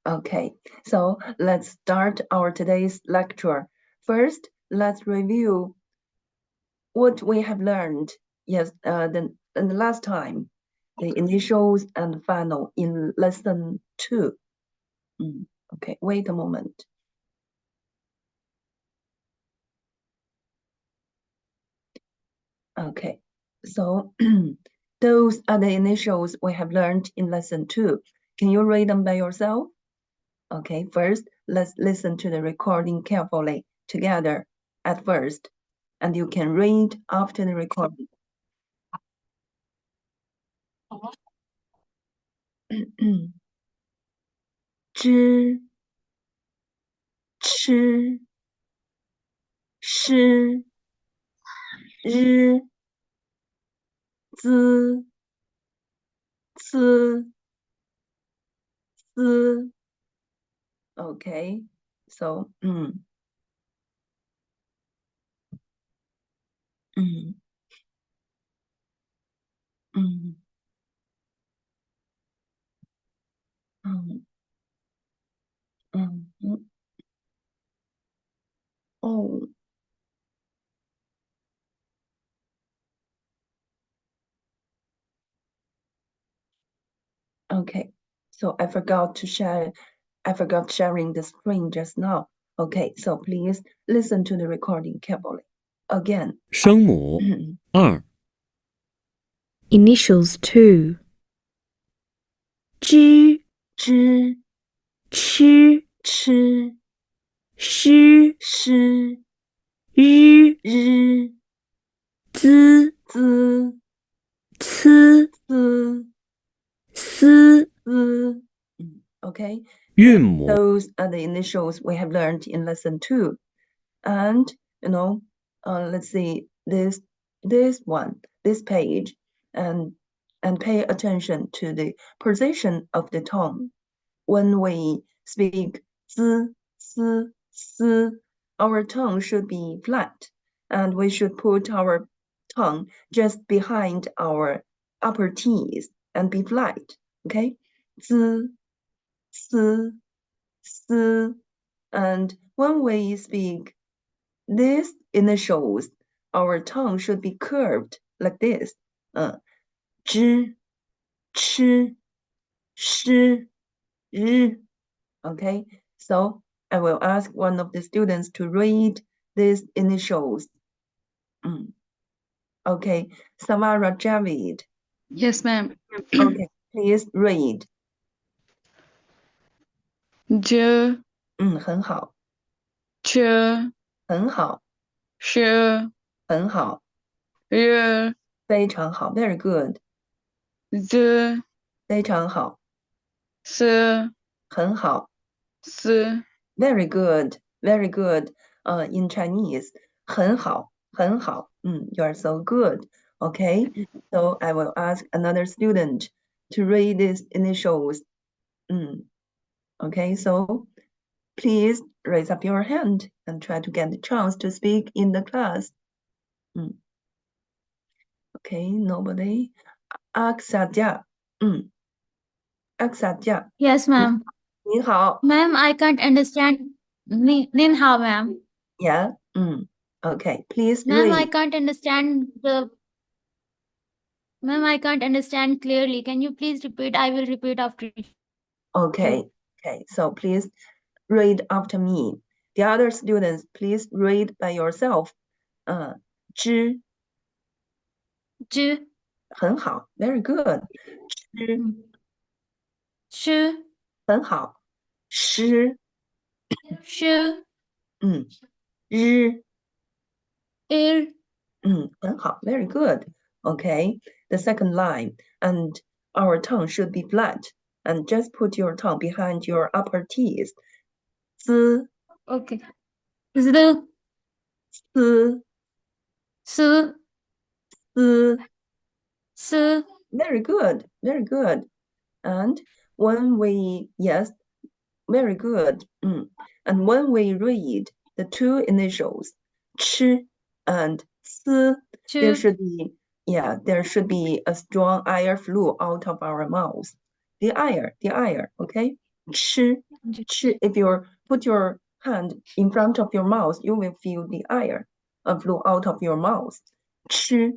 Okay, so let's start our today's lecture. First, let's review what we have learned. Yes, the last time, the initials and final in lesson 2. Okay, wait a moment. Okay, so those are the initials we have learned in lesson 2. Can you read them by yourself? Okay, first, let's listen to the recording carefully together at first, and you can read after the recording. 知、吃、诗、日、滋、呲、丝。Okay, so mm, 嗯嗯嗯嗯嗯哦 Okay, so I forgot sharing the screen just now. Okay, so please listen to the recording carefully. Again. 声母2 Initials 2. 知、知、吃、吃、诗、诗、日、日、滋、滋、呲、丝、丝。丝. Okay, 韵母 those are the initials we have learned in lesson 2. And let's see this page and pay attention to the position of the tongue. When we speak z, s, s, our tongue should be flat, and we should put our tongue just behind our upper teeth and be flat. Okay, z, s, s, and when we speak these initials, our tongue should be curved like this. 知、吃、诗、日. Okay, so I will ask one of the students to read these initials. Okay, Samara Javid. Yes, ma'am. Okay, please read. J, 很好， ch, 很好， sh, 很好， r, 非常好 ，very good， z, 非常好， s, 很好。 s, Very good, very good. In Chinese, 很好，很好. You are so good. Okay, so I will ask another student to read these initials. Okay, so please raise up your hand and try to get the chance to speak in the class. Okay, nobody. Aksaja. Aksaja. Yes, ma'am. 你好. Ma'am, I can't understand. Nin hao, ma'am. Yeah. Okay, please Ma'am, I read. can't understand the. Ma'am, I can't understand clearly. Can you please repeat? I will repeat after you. Okay, so please read after me. The other students, please read by yourself. 知 J, 很好 very good. 知 sh, 很好 诗 sh, 日 ir, 很好 very good. Okay, the second line, and our tongue should be flat, and just put your tongue behind your upper teeth. 滋 okay. Z, 思 s, 思 s, very good, very good. And when we, yes, very good. And when we read the two initials, ch and s, there ch, should be a strong air flow out of our mouths. The air, okay? If you put your hand in front of your mouth, you will feel the air flow out of your mouth. 吃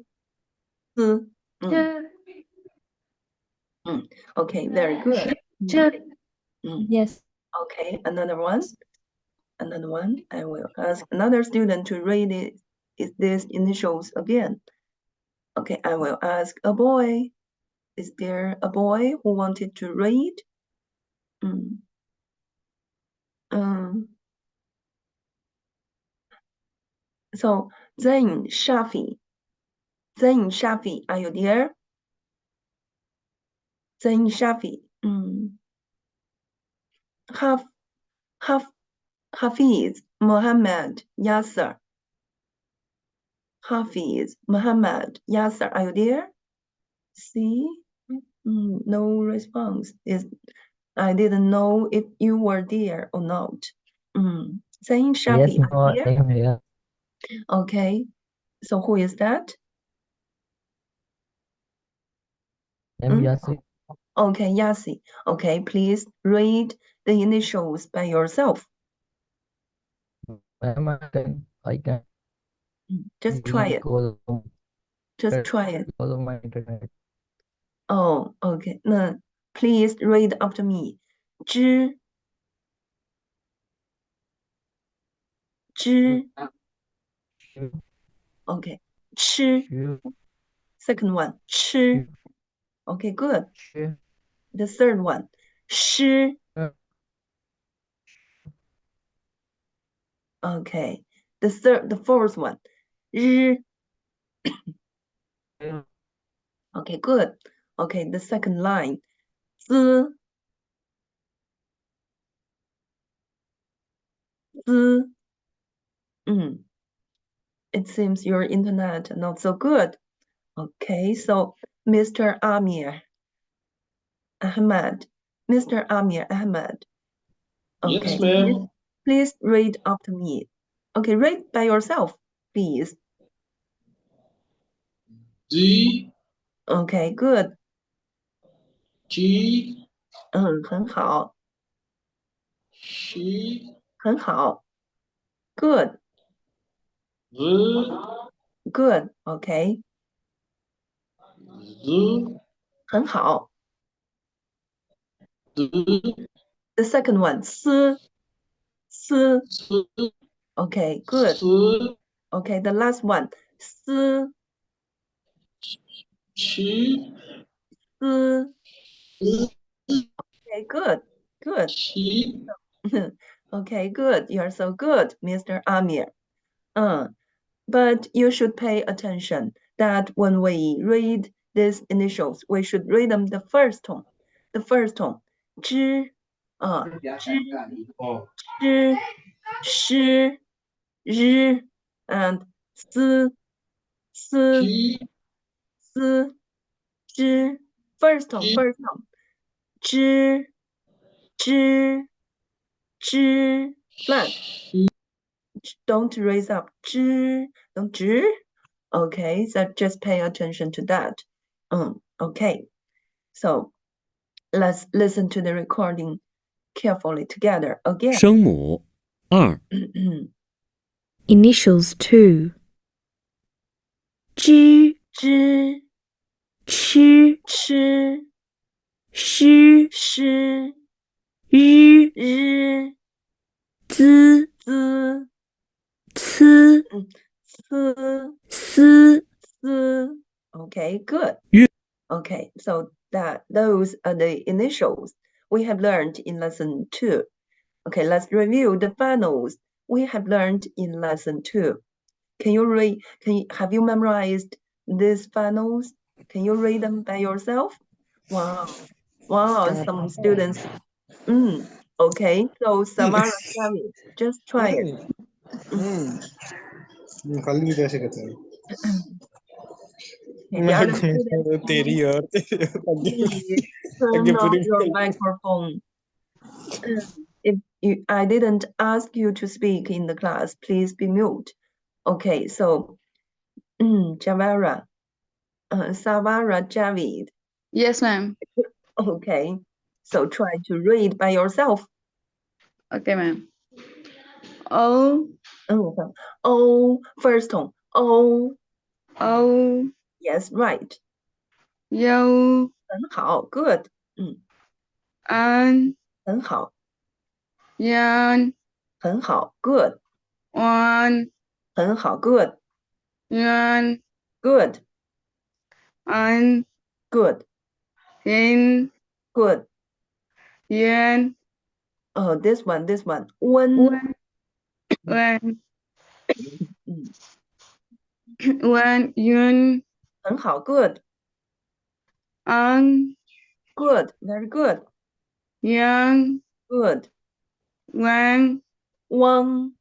Okay, very good. Yes. Okay, another one. I will ask another student to read these initials again. Okay, I will ask a boy. Is there a boy who wanted to read? So Zain Shafi, are you there? Zain Shafi. Hafiz Muhammad Yasser. Hafiz Muhammad Yasser, are you there? See? No response. I didn't know if you were there or not. Zain Shafi, Yes, are you there? I am here. Okay. So who is that? I'm Yassi. Okay, Yassi. Okay, please read the initials by yourself. I can Just try it. Just try it. Because of my internet. Oh, okay. No, please read after me. 知 Okay. 吃 Second one. 吃 Okay, good. The third one. 诗 Okay. The fourth one. 日 Okay, good. Okay, the second line. 资 It seems your internet not so good. Okay, so Mr. Amir Ahmed. Mr. Amir Ahmed. Okay. Yes, ma'am. Please read after me. Okay, read by yourself, please. D Okay, good. G 很好， X 很好。Good, V good. Okay, Z 很好。 D The second one, 思 C Okay, good. C Okay, the last one, 思 Q 思 Okay, good, good. Q Okay, good. You are so good, Mr. Amir. But you should pay attention that when we read these initials, we should read them the first tone. The first tone. 知 知 sh 日 and 思 Q 思 知 First tone, first tone. 知 flat. Don't raise up. don't 知 Okay, so just pay attention to that. Okay, so let's listen to the recording carefully together again. 声母2 Initials 2. 知 知 吃 吃 诗 诗 日 日 资 资 呲 思 丝 思 Okay, good. Yu. Okay, so those are the initials we have learned in lesson 2. Okay, let's review the finals we have learned in lesson 2. Have you memorized these finals? Can you read them by yourself? Wow, some students. Okay, so Samara, just try it. The other students, please turn on your microphone. If I didn't ask you to speak in the class, please be mute. Okay, so Savara Javid. Yes, ma'am. Okay, So try to read by yourself. Okay, ma'am. O, O, first tone. O. O, Yes, right. U, 很好 good. An, 很好 Yan, 很好 good. Wan, 很好 good. Yan, Good. An, Good. Yin, Good. Yan, Oh, this one. 温 Wen, Wen, Wen, Yun, 很好 good. An, Good. Very good. Yang, Good. Wang, 汪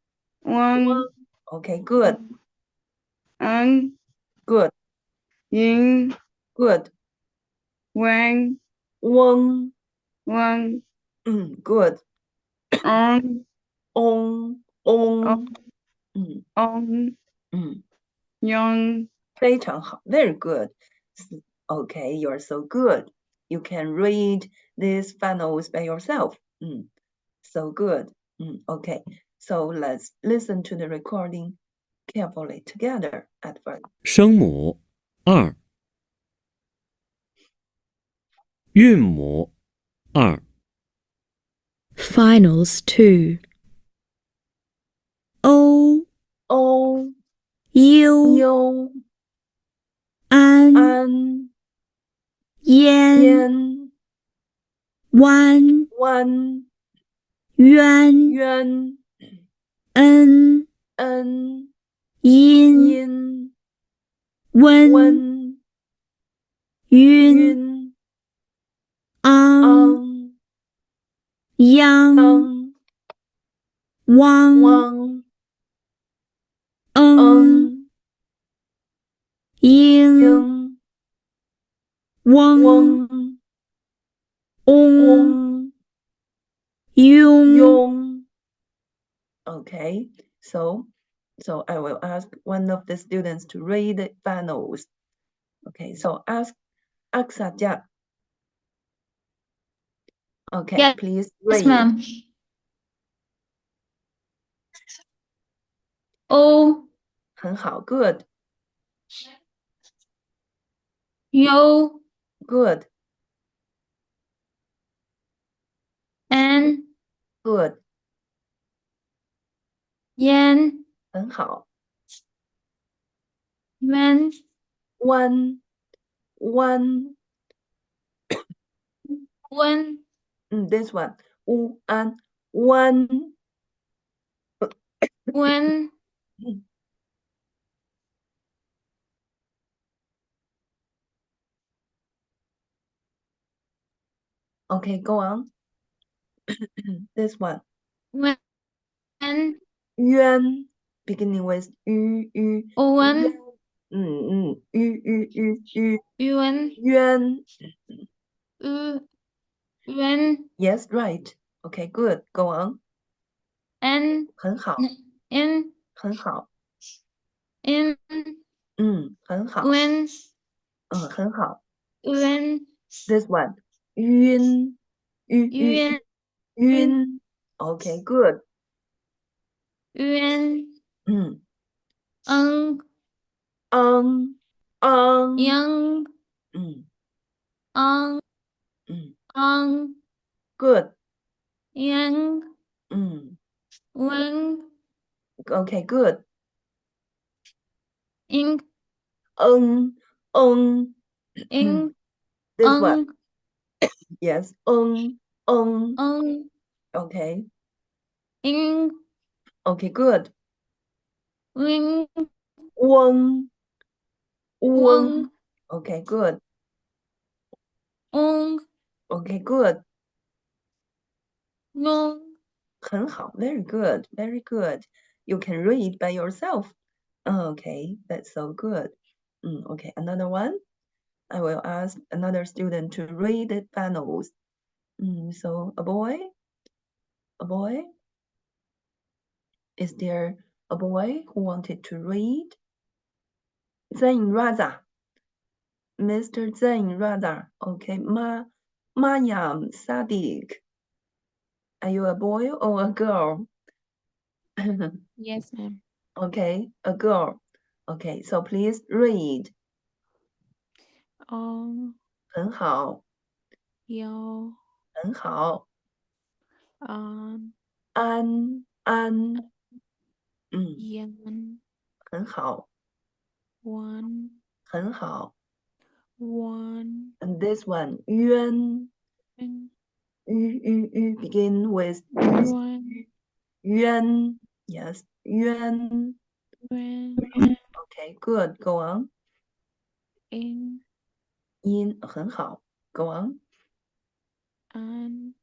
Wang, Okay, good. An, Good. Yin, Good. Wang, 翁 Wang, Good. On, 翁 On, 嗯 On, 嗯 Yang, 非常好 Very good. Okay, you're so good. You can read these finals by yourself. So good. Okay, so let's listen to the recording carefully together at first. 声母2，韵母2， Finals 2. O, O, U, U, An, An, Yan, Yan, Wan, Wan, Yuan, Yuan, En, En, Yin, Yin, Wen, Wen, Yun, Yun, Ang, Ang, Yang, Ang, Wang, Wang, Eng, Eng, Ying, Ying, Weng, Weng, Ong, Ong, Yung, Yong. Okay, so I will ask one of the students to read the finals. Okay, so ask Saja. Okay, Yes, please Yes, read. ma'am. O, 很好 good, U, good, N, good, Yan, 很好 Wen, one, one, Wen, this one, and one, Wen, okay, go on. This one, Wen, yuan, beginning with yu, Owen, yu, Yuan, yuan. Wen, Yes, right. Okay, good. Go on. N, 很好 N, 很好 N, 很好 Wen, 很好 Wen, This one, 晕 Yuan,晕 Okay, good. Yuan, 嗯 Ang, ang Yang, 嗯 Ang, 嗯 Ang, Good. Yang, 嗯 Wen, Okay, good. Ing, Eng Ing, This one, Ang, yes. Ang, Okay. Ing, Okay, good. Wing, Weng Wang, Okay, good. Ong, Okay, good. Nong, 很好 Very good. Very good. You can read by yourself. Okay, that's so good. Okay, another one. I will ask another student to read the panels. So a boy? Is there a boy who wanted to read? Zain Raza. Mr. Zain Raza. Okay, Mayam Sadiq. Are you a boy or a girl? Yes, ma'am. Okay, a girl. Okay, so please read. 很好，有很好，安安，yan 很好， one 很好。 one And this one, 冤， begin with one 冤. Yes, 冤. when Okay, good. Go on. in 音很好。Go on. an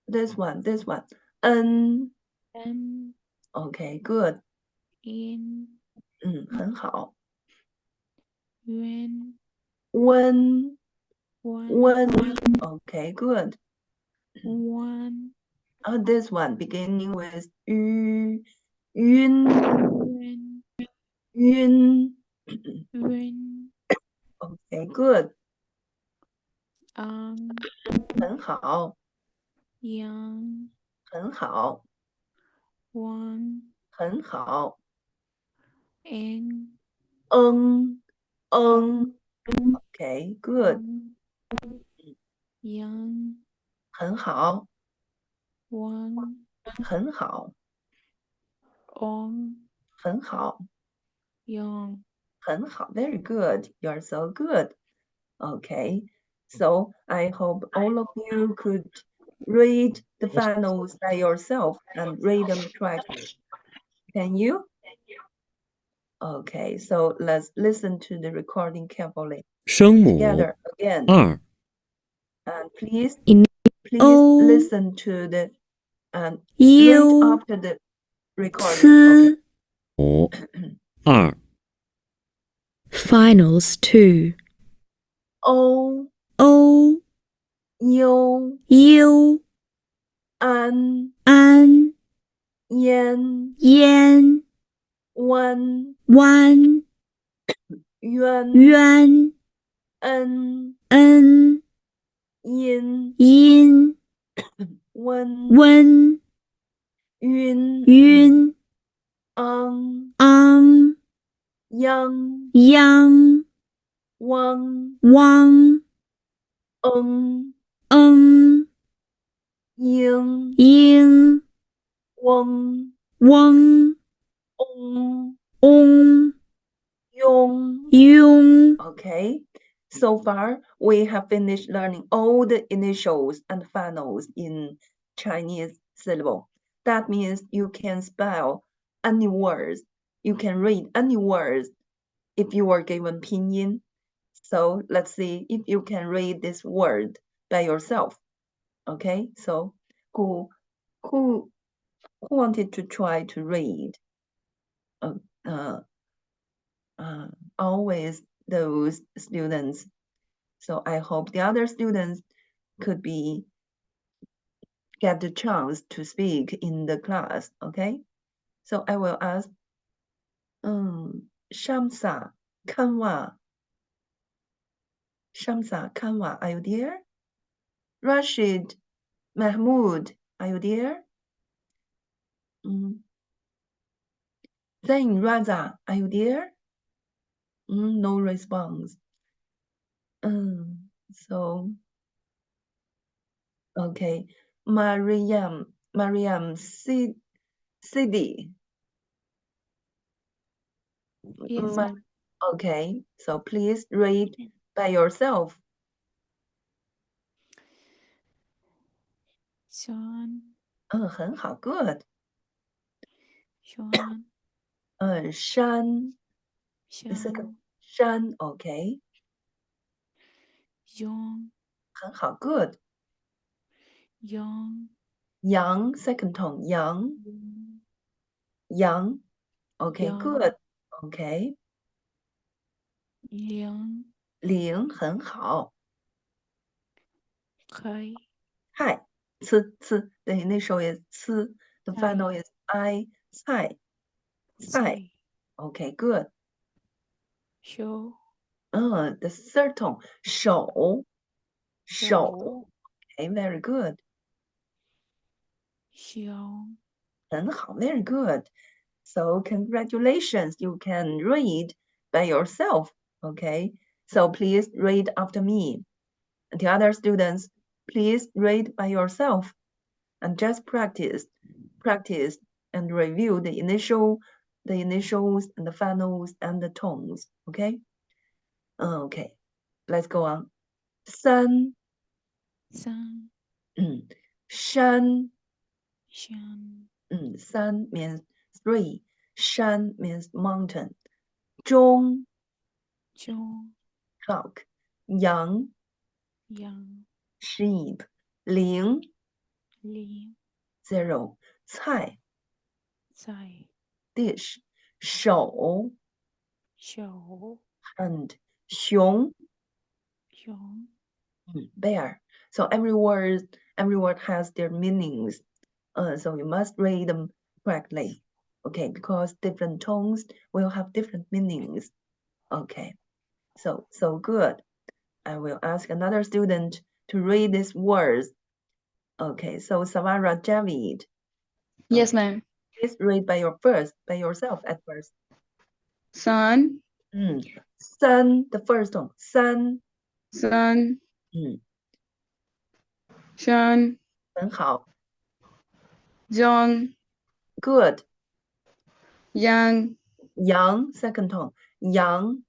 This one. N. and Okay, good. in 很好。 when温 one Okay, good. one This one beginning with 晕 when 晕 when Okay, good. 很好 young 很好 one 很好 and 嗯 Okay, good. young 很好 one 很好 on 很好 young 很好 Very good. You're so good. Okay, so I hope all of you could read the finals by yourself and read them correctly. Can you? Okay, so let's listen to the recording carefully 声母 together again. 2 And please O listen to the and read U after the recording. Okay. 母2 Finals 2 O O U U An An Yan Yan Wan Wan Yuan Yuan En N Yin Yin Wen Wen Yun Yun Ang Yang Yang Wang Wang Ying Ying Wang Wang Ong Ong Yong. Yung Okay, so far we have finished learning all the initials and finals in Chinese syllable. That means you can spell any words, you can read any words if you are given pinyin. So let's see if you can read this word by yourself. Okay, so who wanted to try to read? Always those students. So I hope the other students could get the chance to speak in the class. Okay, so I will ask Shamsa Kanwa. Shamsa Kanwa, are you there? Rashid Mahmoud, are you there? Zain Raza, are you there? No response. So okay, Mariam Sidi. yes ma'am. Okay, so please read by yourself. Sean 很好 good. Sean 山 the second Sean 山 okay. young 很好 good. young Yang second tone 杨 okay Yang. good. Okay. young 零很好 kai Hi 吃 the initial is 吃 the final is I 菜 sai okay good. show The third tone, 手. Okay, very good. 小很好, very good. So congratulations, you can read by yourself. Okay, so please read after me. And the other students, please read by yourself and just practice and review the initials and the finals and the tones. Okay. Okay, let's go on. 三三山山山 means 3, 山 means mountain. 中中 cock, 羊羊 sheep, 零零 0, 菜菜 dish, 手手 hand, 熊熊 bear. So every word has their meanings. So you must read them correctly. Okay, because different tones will have different meanings. Okay, so good. I will ask another student to read these words. Okay, so Savara Javid. Yes, ma'am. Please read by yourself at first. Sun, Sun, the first one. Sun. sun, 山很好. John, Good. Yang, Yang, second tone. Yang.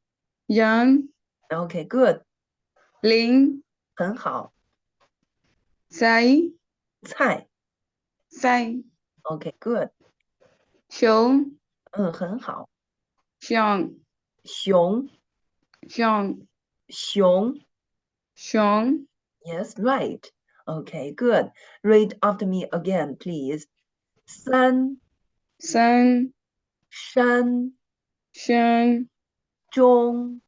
Yang, Okay, good. 零很好. 菜菜. 菜 Okay, good. 熊很好. 熊熊熊熊.熊 Yes, right. Okay, good. Read after me again, please. 三山山山中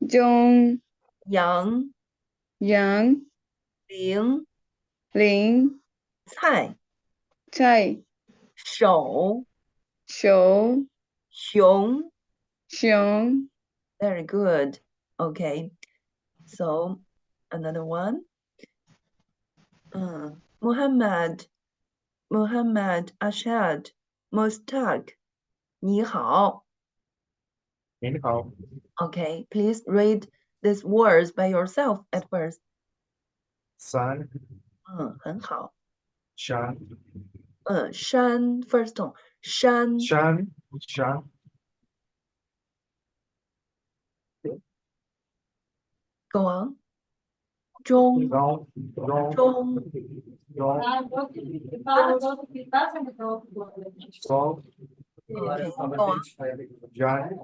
中羊羊零零菜菜手手熊.熊 Very good. Okay. So another one. Muhammad Ashad Mustaq. 你好. 您好， Okay, please read these words by yourself at first. 三很好. 山山 first tone. 山山 go on. 中中中中 Okay, go on. 山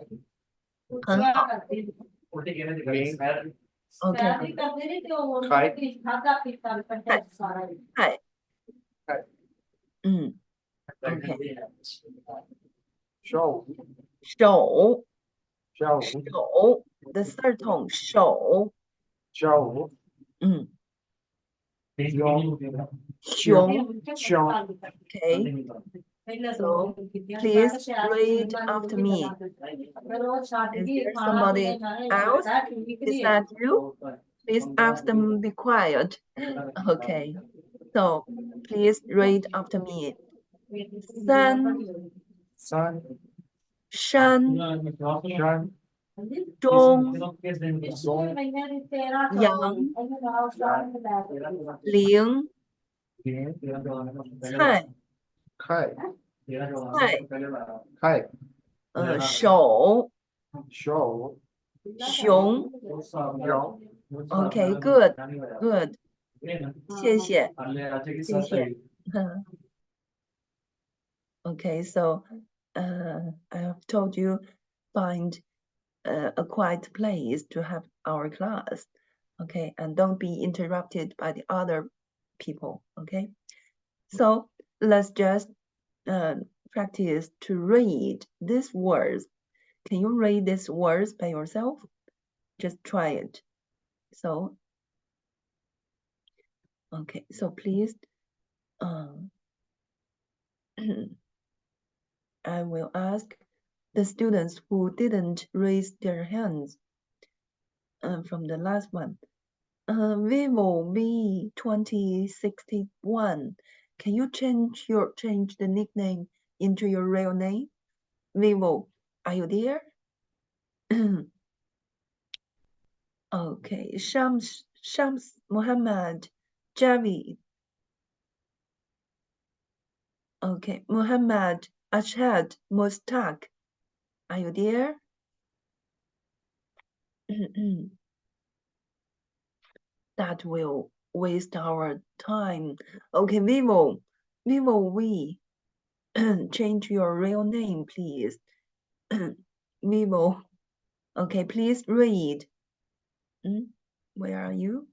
很好. Okay. 菜 Okay. 手手手 the third tone. 手手熊熊 Okay. So please read after me. Is there somebody else? Is that you? Please ask them be quiet. Okay. So please read after me. 三山山山中中羊零零菜菜菜手手熊熊 Okay, good.谢谢. Okay, so I have told you find a quiet place to have our class. Okay, and don't be interrupted by the other people. Okay, so let's just practice to read these words. Can you read these words by yourself? Just try it. So, okay, so please, I will ask the students who didn't raise their hands from the last one. Vivo V2061. Can you change the nickname into your real name? Vivo, are you there? Okay, Shams Muhammad Javid. Okay, Muhammad Ashad Mustaq. Are you there? That will waste our time. Okay, Vivo, we change your real name, please. Vivo. Okay, please read. Where are you?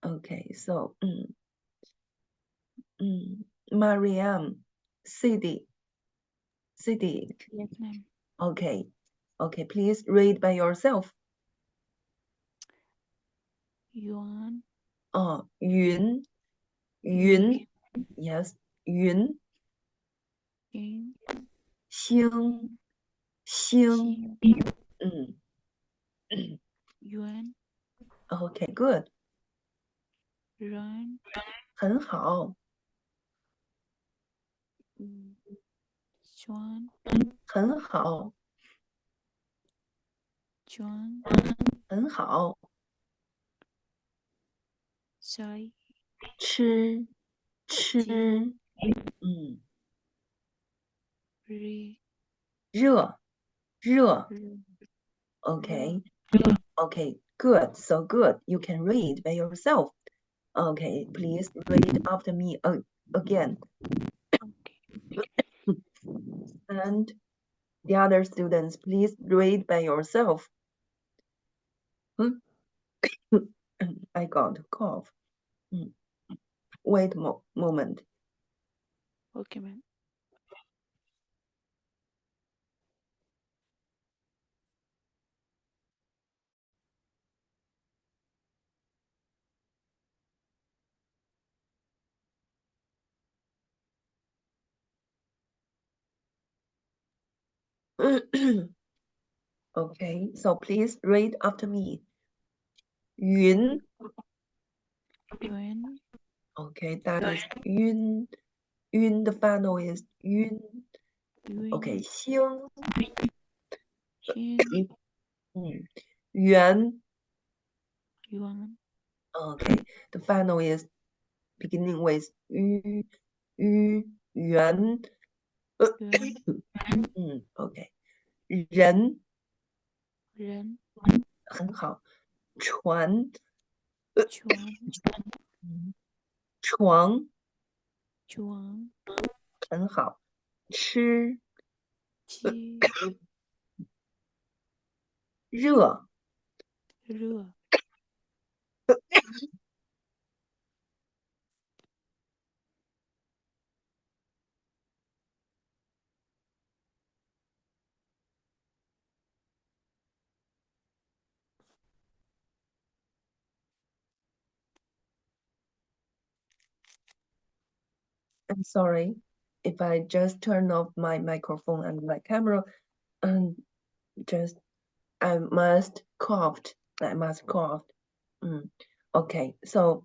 Okay, so Mariam Siddiq. Yes, ma'am. Okay, please read by yourself. Yuan. Yun, yes, Yun, Yin. Xing, Xin. Yuan. Okay, good. Ren. 很好 Chuan. 很好 Chuan. 很好 Chai. 吃 Ji. 热 Re. Okay, good, so good. You can read by yourself. Okay, please read after me again. Okay. And the other students, please read by yourself. I got a cough. Wait a moment. Okay, ma'am. Okay, so please read after me. Yun. Yuan. Okay, that is Yun. Yun, the final is Yun. Yuan. Okay, Xing. Xin. Yuan. Yuan. Okay, the final is beginning with Yu. Yuan. Yuan. Okay. 人 Ren. 很好，船 Chuan. 床 Chuan. 很好，吃 Ji. 热 Re. I'm sorry if I just turn off my microphone and my camera and I must cough. Okay, so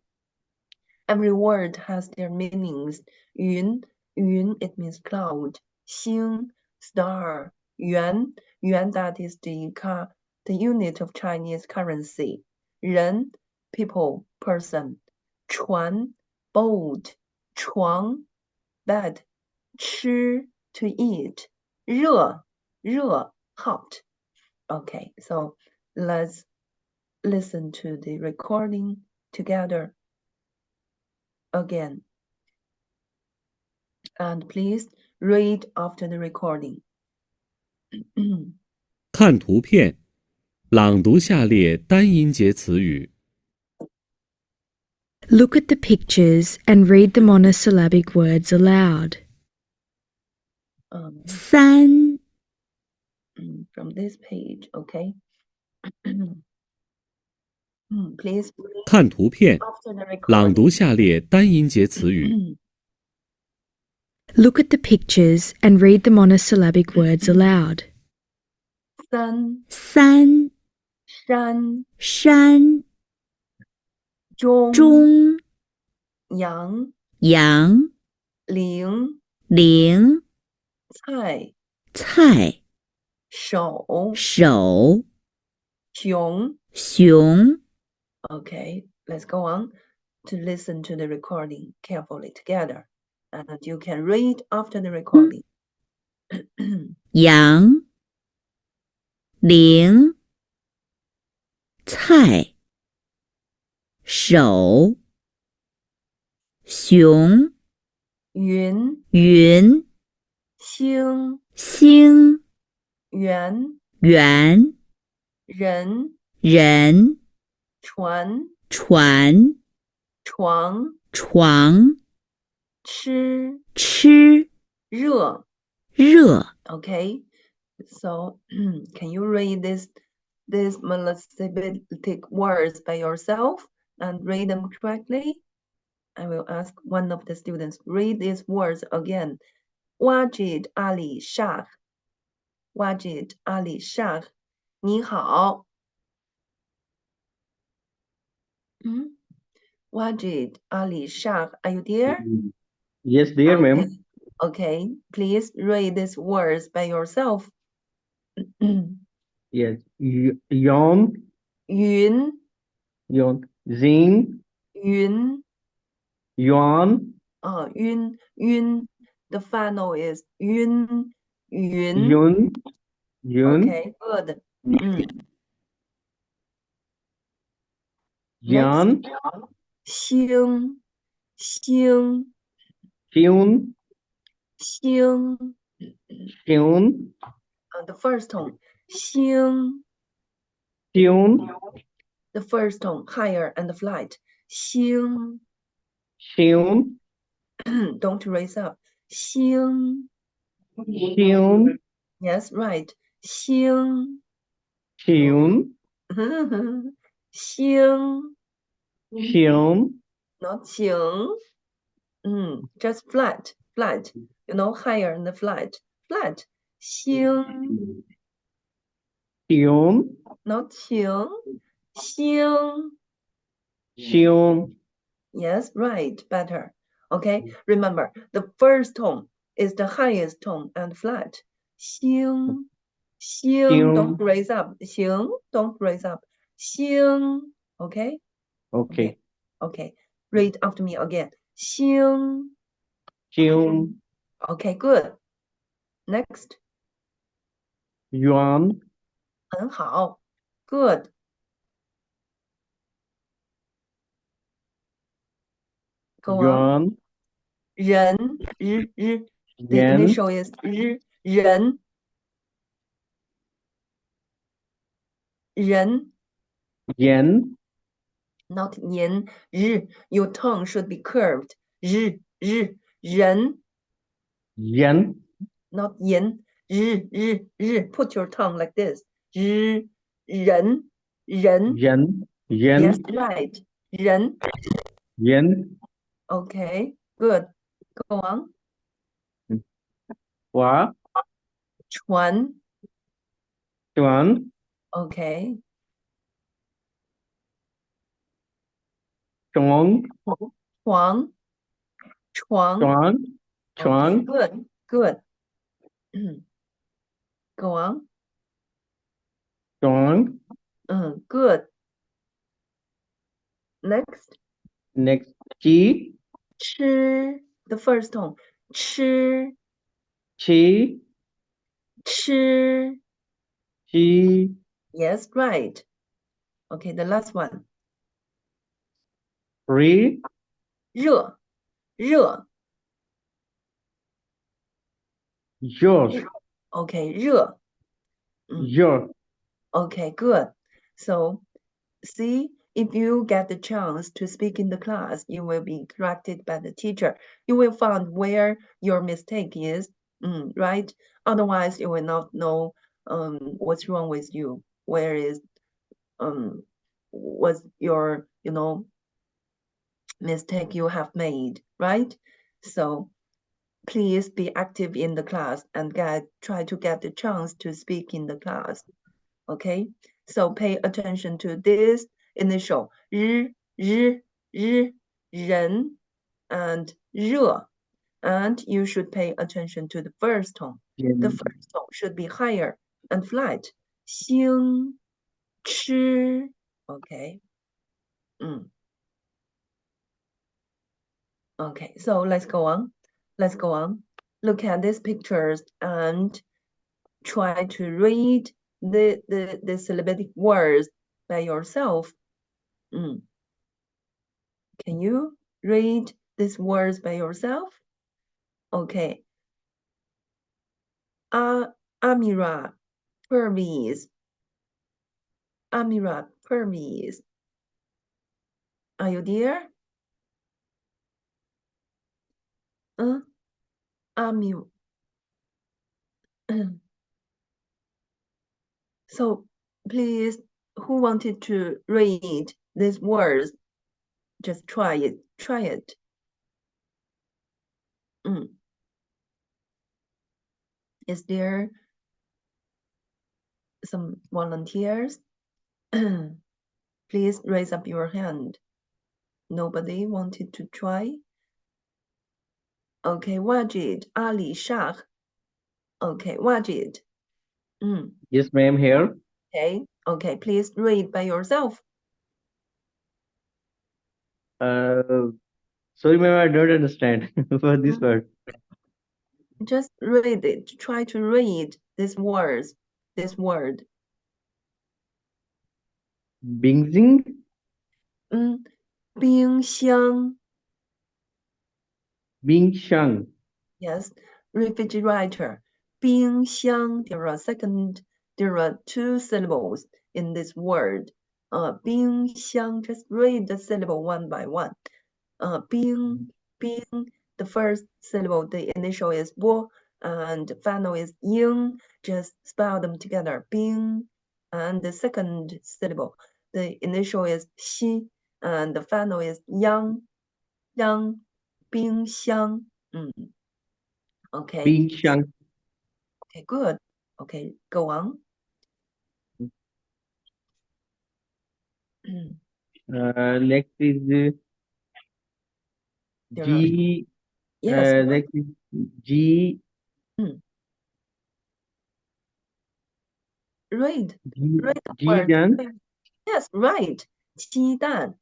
every word has their meanings. Yun, it means cloud. Xing, star. Yuan, that is the unit of Chinese currency. Ren, people, person. Chuan, boat. Chuang, bed. 吃, to eat. 热, hot. Okay, so let's listen to the recording together again. And please read after the recording. 看图片，朗读下列单音节词语。 Look at the pictures and read the monosyllabic words aloud. 三 From this page, okay? Please 看图片， after the 朗 recording. 读下列单音节词语。 Look at the pictures and read the monosyllabic words aloud. 三三山山中中阳阳陵陵菜菜手手熊。熊 Okay, let's go on to listen to the recording carefully together, and you can read after the recording. 阳陵菜手熊云云星星圆圆人人船船床床吃吃热。热 Okay, so can you read these monosyllabic words by yourself and read them correctly? I will ask one of the students read these words again. Wajid Ali Shah. Wajid Ali Shah. 你好。Wajid Ali Shah, are you there? Yes, dear ma'am. Okay, please read these words by yourself. Yes. Yon, Yun, Zing, Yun, Yuan, Yun. The final is Yun, Yun. Yun, Okay, good. Yan, Xing, Xing, Xun, Xing. Xun, The first tone, Xing. Xun, The first tone, higher and flat. Xing. Xun, Don't raise up. Xing. Xun, Yes, right. Xing. Xun, Xing. Xun, Not xing. Just flat, flat. Higher and flat, flat. Xing. Xun, Not xing. Xing. Xun, Yes, right, better. Okay, remember, the first tone is the highest tone and flat. Xing. Xing, don't raise up. Xing, don't raise up. Xing, okay? Okay. Okay, read after me again. Xing. Xun, Okay, good. Next. Yuan, 很好. Good. Go on. Yuan, 人, the Yan, initial is 人. Yan, Not yin. Your tongue should be curved. 人. Yan, Not yin. Put your tongue like this. 人. Yan, Yes, Yan, right. 人. Yan, Okay, good. Go on. Hua, 船. Chuan, Okay. Chuang, 床. Chuan, Okay, Chuan, good. Go on. Chuan. Good. Next. Next, Chi, 吃. The first tone. 吃. Chi, 吃. Chi, Yes, right. Okay, the last one. Ri, 热. Yours, Okay, 热. Your. Okay, good. So, see, if you get the chance to speak in the class, you will be corrected by the teacher. You will find where your mistake is, right? Otherwise, you will not know what's wrong with you. Where is was your, mistake you have made, right? So please be active in the class and try to get the chance to speak in the class. Okay, so pay attention to this initial 日 人 and 热, and you should pay attention to the first tone. The first tone should be higher and flat. 星 吃 okay. Okay, so let's go on. Let's go on. Look at these pictures and try to read the syllabic words by yourself. Can you read these words by yourself? Okay. Amira, Perviz. Amira, Perviz. Are you there? Amir. So please, who wanted to read these words? Just try it. Try it. Is there some volunteers? Please raise up your hand. Nobody wanted to try? Okay, Wajid, Ali, Shah. Okay, Wajid. Yes, ma'am, here. Okay, please read by yourself. Sorry, ma'am, I don't understand for this word. Just read it. Try to read these words. This word. Binging, 冰箱. Bingshang, Yes, refrigerator. 冰箱. There are two syllables in this word. 冰箱. Just read the syllable one by one. 冰, the first syllable, the initial is 波, and the final is 英. Just spell them together. 冰, and the second syllable, the initial is 西, and the final is 央. 冰箱. Okay. Bingshang. Okay, good. Okay, go on. Next is G. Yes. Next is G. Read the G word. dan. Yes, right. 鸡蛋.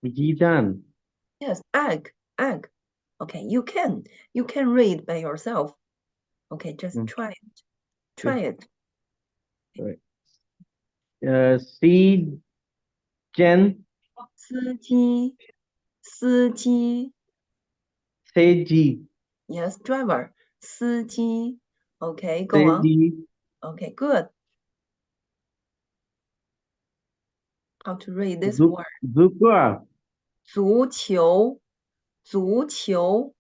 G dan. Yes, egg. Okay, you can read by yourself. Okay, just try it. Try it. Right. C. Jen. 司机. Say G. Yes, driver. 司机. Okay, go on. G. Okay, good. How to read this word? Zukua. 足球. 足球.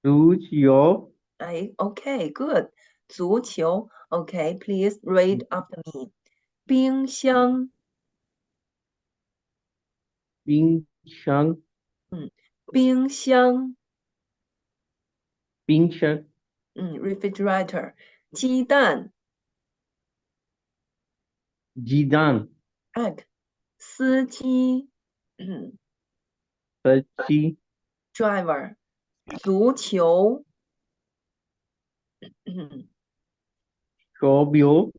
Okay, good. 足球. Okay, please read after me. 冰箱. Bingshang. 冰箱. Bingshang. Refrigerator. 鸡蛋. Jidan. Egg. 司机. Driver. 足球. Shobyo.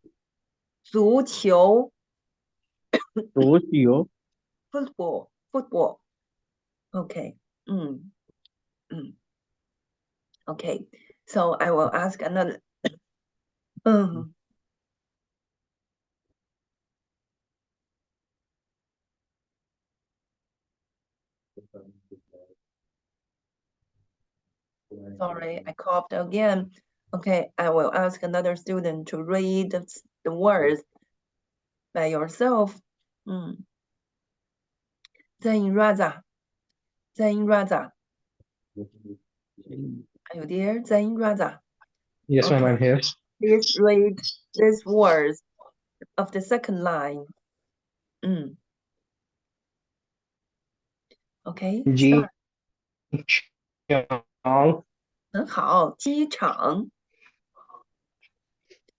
足球. Toshio. Football. Okay. Okay. So I will ask another. Sorry, I coughed again. Okay, I will ask another student to read the words by yourself. Zain Raza. Are you there, Zain Raza? Yes, ma'am, I'm here. Please read these words of the second line. Okay, 机 start. 场很好，机场，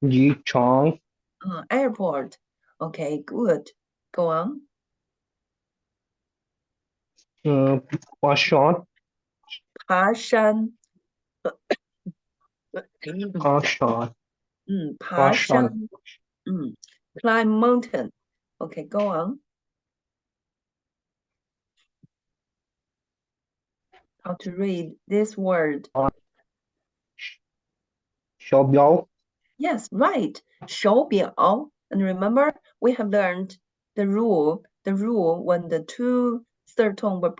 机场 airport. Okay, good. Go on. 爬山爬山，爬山爬山，climb mountain. Okay, go on. How to read this word? 手表 Yes, right. 手表. And remember, we have learned the rule when the two third tone were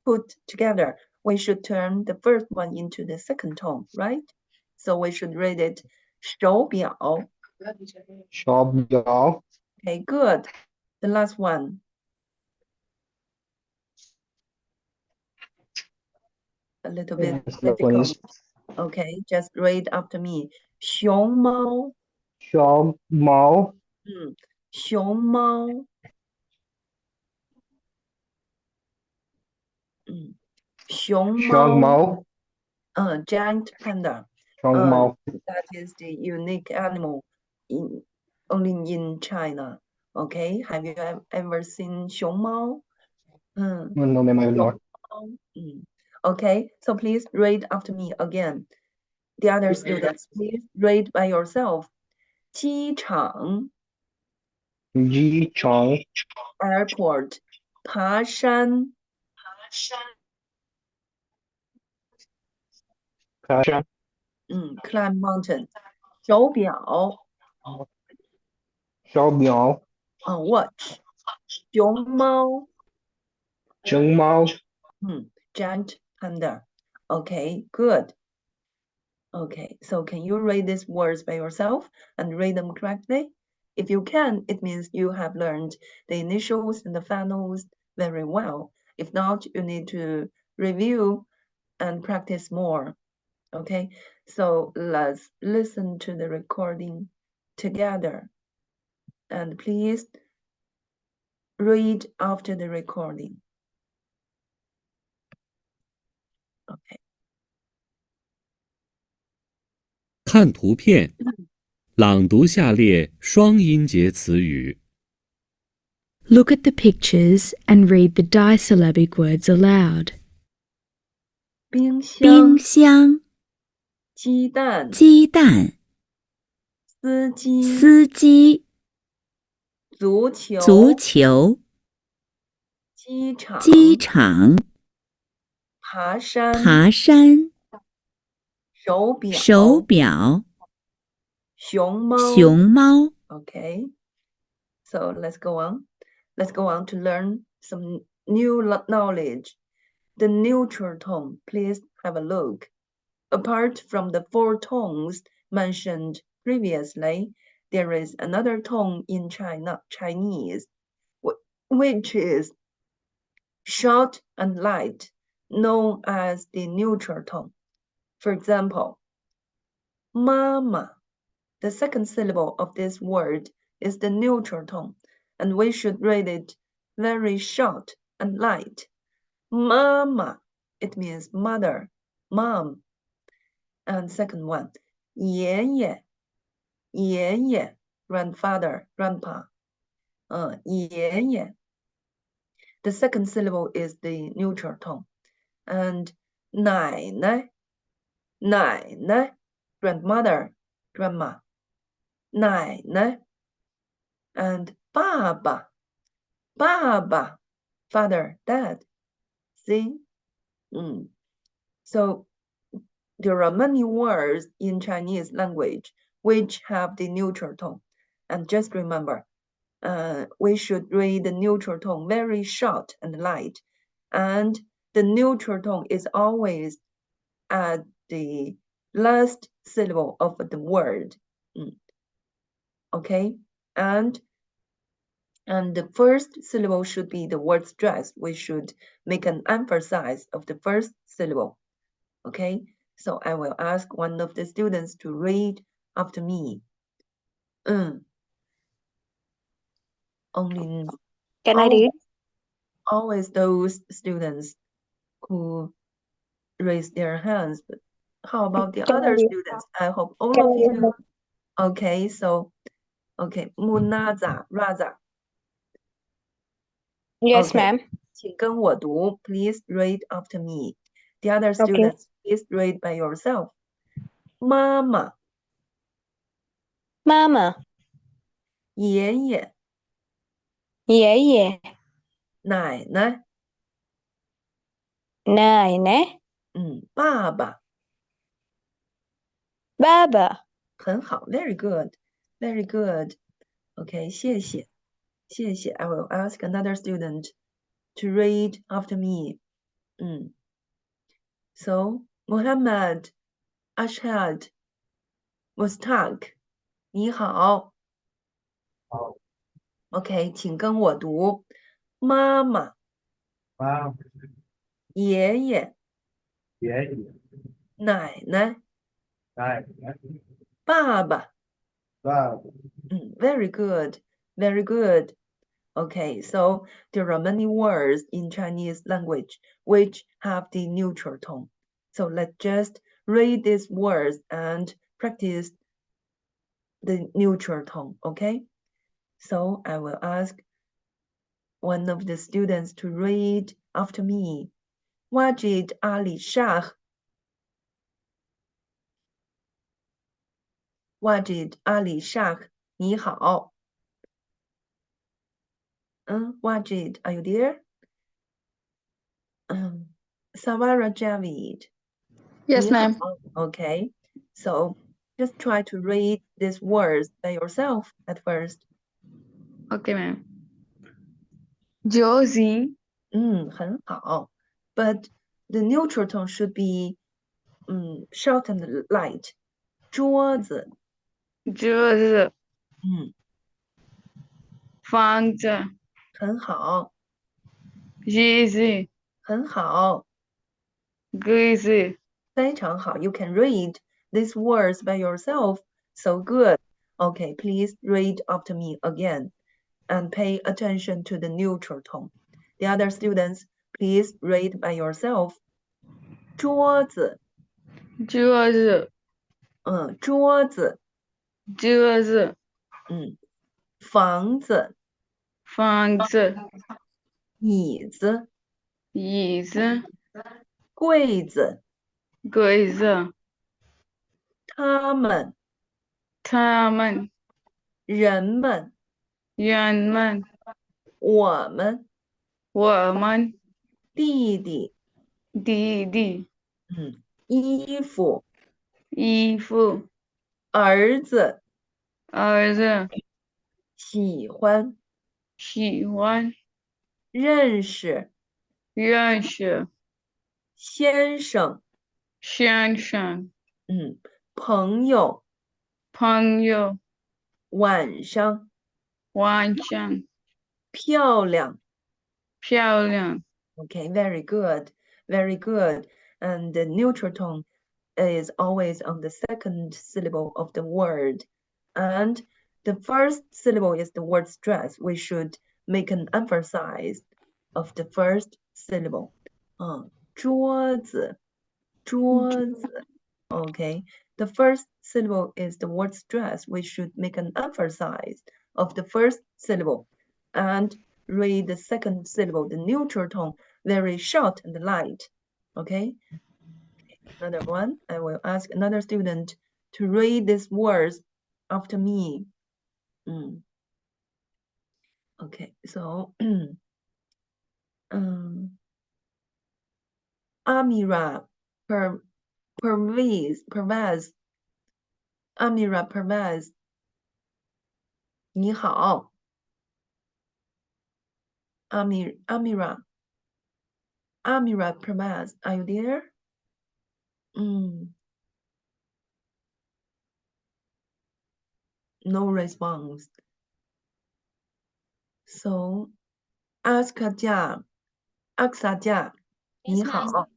put together, we should turn the first one into the second tone, right? So we should read it 手表. 手表 Okay, good. The last one. A little bit Yes, that one difficult. is Okay, just read after me. 熊猫,小猫熊猫,熊猫,小猫 giant panda. 小猫 That is the unique animal only in China. Okay, have you ever seen 熊猫? no ma'am I have not Okay, so please read after me again. The other students, please read by yourself. 机场机场 airport 爬山爬山 climb mountain 手表手表 watch 熊猫熊猫 giant panda. Okay, good. Okay, so can you read these words by yourself and read them correctly? If you can, it means you have learned the initials and the finals very well. If not, you need to review and practice more. Okay, so let's listen to the recording together. And please read after the recording. Okay. 看图片，朗读下列双音节词语。 Look at the pictures and read the disyllabic words aloud. 冰箱冰箱、鸡蛋鸡蛋、司机司机、足球足球、机场机场、爬山爬山、手表手表、熊猫熊猫。 Okay, so let's go on. Let's go on to learn some new knowledge. The neutral tone, please have a look. Apart from the 4 tones mentioned previously, there is another tone in Chinese, which is short and light, known as the neutral tone. For example, mama. The second syllable of this word is the neutral tone, and we should read it very short and light. Mama, it means mother, mom. And second one, 爷爷, grandfather, grandpa. 爷爷. The second syllable is the neutral tone. And 奶奶, grandmother, grandma. 奶奶. And 爸爸, father, dad. See? So there are many words in Chinese language which have the neutral tone. And just remember, we should read the neutral tone very short and light. And the neutral tone is always at the last syllable of the word. Okay? And the first syllable should be the word stress. We should make an emphasis of the first syllable. Okay? So I will ask one of the students to read after me. only Can I always, read? always those students who raise their hands. But how about the Can I other read? students? I hope all Can of I you. read? Okay, so okay, Munaza, Raza. Yes, Okay, ma'am. 请跟我读. Please read after me. The other Okay. students, please read by yourself. Mama, Mama, 爷爷, 爷爷，奶奶, 奶奶，爸爸. 爸爸。很好, very good, very good. Okay, 谢谢, 谢谢. I will ask another student to read after me. So, Muhammad, Ashad, Mustaq, 你好. 好， OK, 请跟我读. 妈妈, 妈，爷爷, 爷爷，奶奶, 奶奶，爸爸. 爸爸， Very good, very good. Okay, so there are many words in Chinese language which have the neutral tone. So let's just read these words and practice the neutral tone, okay? So I will ask one of the students to read after me. Wajid Ali Shah. Wajid Ali Shah, 你好. Wajid, are you there? Savara Javid. Yes, 你 ma'am. 好. Okay, so just try to read these words by yourself at first. Okay, ma'am. Josie, 很好. But the neutral tone should be short and light. 桌子. 桌子， 房子，很好. 椅子，很好. 柜子，非常好. You can read these words by yourself. So good. Okay, please read after me again and pay attention to the neutral tone. The other students, please read by yourself. 桌子, 桌子，桌子, 桌子，房子, 房子，椅子, 椅子，柜子, 柜子，他们, 他们，人们, 人们，我们, 我们，弟弟, 弟弟，衣服, 衣服，儿子, 儿子，喜欢, 喜欢，认识, 认识，先生, 先生，朋友, 朋友，晚上, 晚上，漂亮. 漂亮， Okay, very good, very good. And the neutral tone is always on the second syllable of the word. And the first syllable is the word stress. We should make an emphasis of the first syllable. 桌子, 桌子. Okay, the first syllable is the word stress. We should make an emphasis of the first syllable and read the second syllable, the neutral tone, very short and light. Okay, another one. I will ask another student to read these words after me. Okay, so Amira Pervez, Amira Pervez, 你好. Amira Pervez, are you there? No response. So, Aksaja, 你 Yes, ma'am. 好.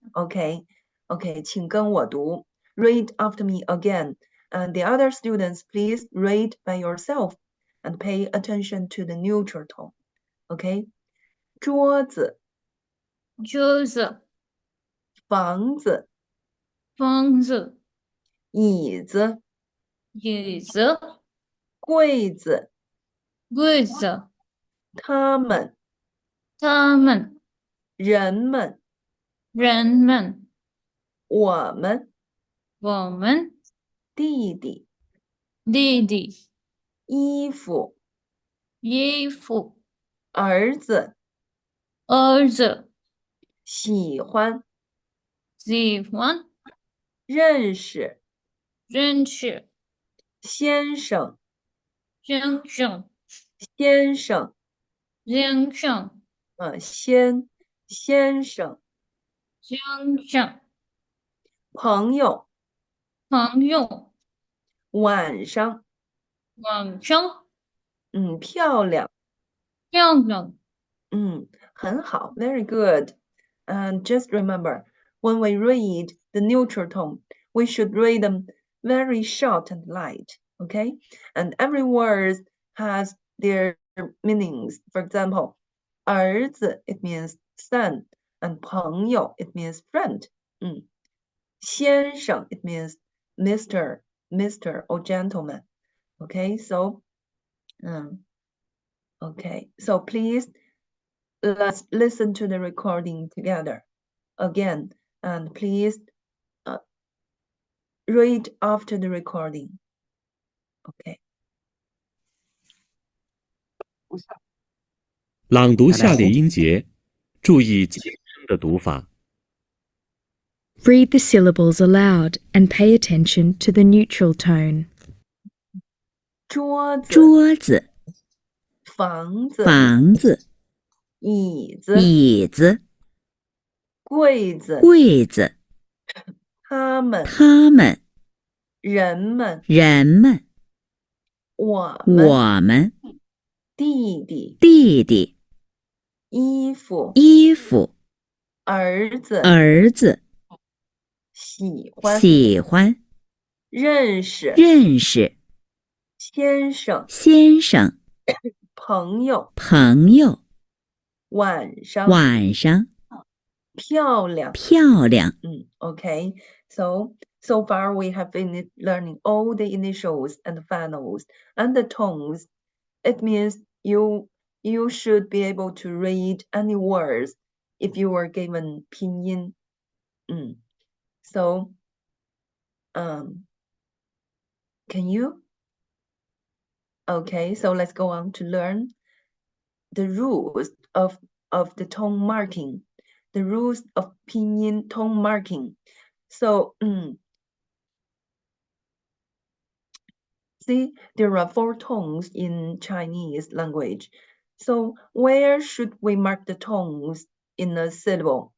Okay, 请跟我读. Read after me again. And the other students, please read by yourself and pay attention to the neutral tone. Okay? 桌子、桌子、房子、房子、椅子、椅子、柜子、柜子、他们、他们、人们、人们、我们、我们、弟弟、弟弟、衣服、衣服、儿子、儿子、喜欢、喜欢、认识、认识、先生、先生、先生、先生、先生、先生、朋友、朋友、晚上、晚上、漂亮、漂亮、很好, very good. And just remember, when we read the neutral tone, we should read them very short and light, okay? And every word has their meanings. For example, 儿子, it means son, and 朋友, it means friend. 先生, it means Mr. or gentleman. Okay, so, okay, so please let's listen to the recording together again, and please read after the recording. Okay. 朗读下列音节，注意轻声的读法。 Read the syllables aloud and pay attention to the neutral tone. 桌子、桌子、房子、房子、椅子、椅子、柜子、柜子、他们、他们、人们、人们、我们、我们、弟弟、弟弟、衣服、衣服、儿子、儿子、喜欢、喜欢、认识、认识、先生、先生、朋友、朋友、晚上、晚上、漂亮。漂亮。Okay, so far we have been learning all the initials and the finals and the tones. It means you should be able to read any words if you were given pinyin. So, can you? Okay, so let's go on to learn the rules of the tone marking, the rules of pinyin tone marking. So, see, there are 4 tones in Chinese language. So where should we mark the tones in a syllable?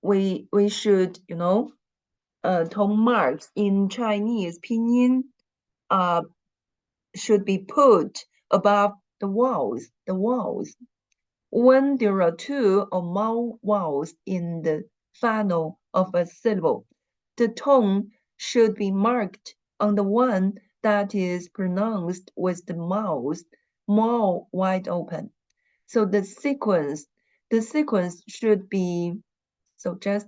We should, tone marks in Chinese pinyin should be put above the vowels. When there are 2 or more vowels in the final of a syllable, the tone should be marked on the one that is pronounced with the mouth more wide open. So the sequence should be, so just,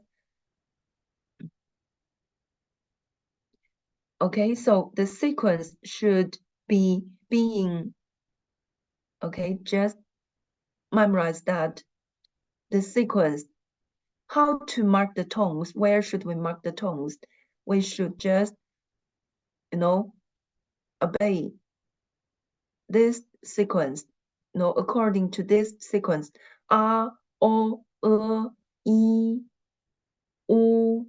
okay, so the sequence should be being, okay, just memorize that, the sequence. How to mark the tones? Where should we mark the tones? We should just, obey this sequence, according to this sequence. A, O, E, U,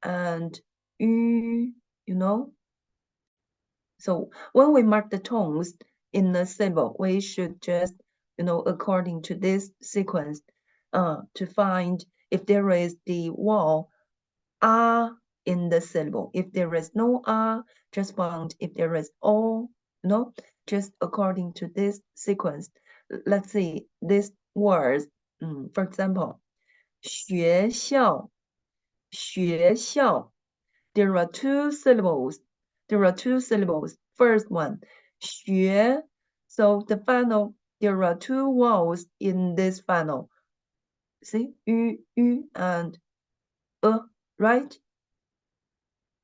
and Ü, So when we mark the tones in the syllable, we should just, according to this sequence, to find if there is the vowel A in the syllable. If there is no A, just find if there is O, just according to this sequence. Let's see these words. For example, 学校, 学校. There are 2 syllables. First one, xue. So the final, there are two vowels in this final. See, yu and right?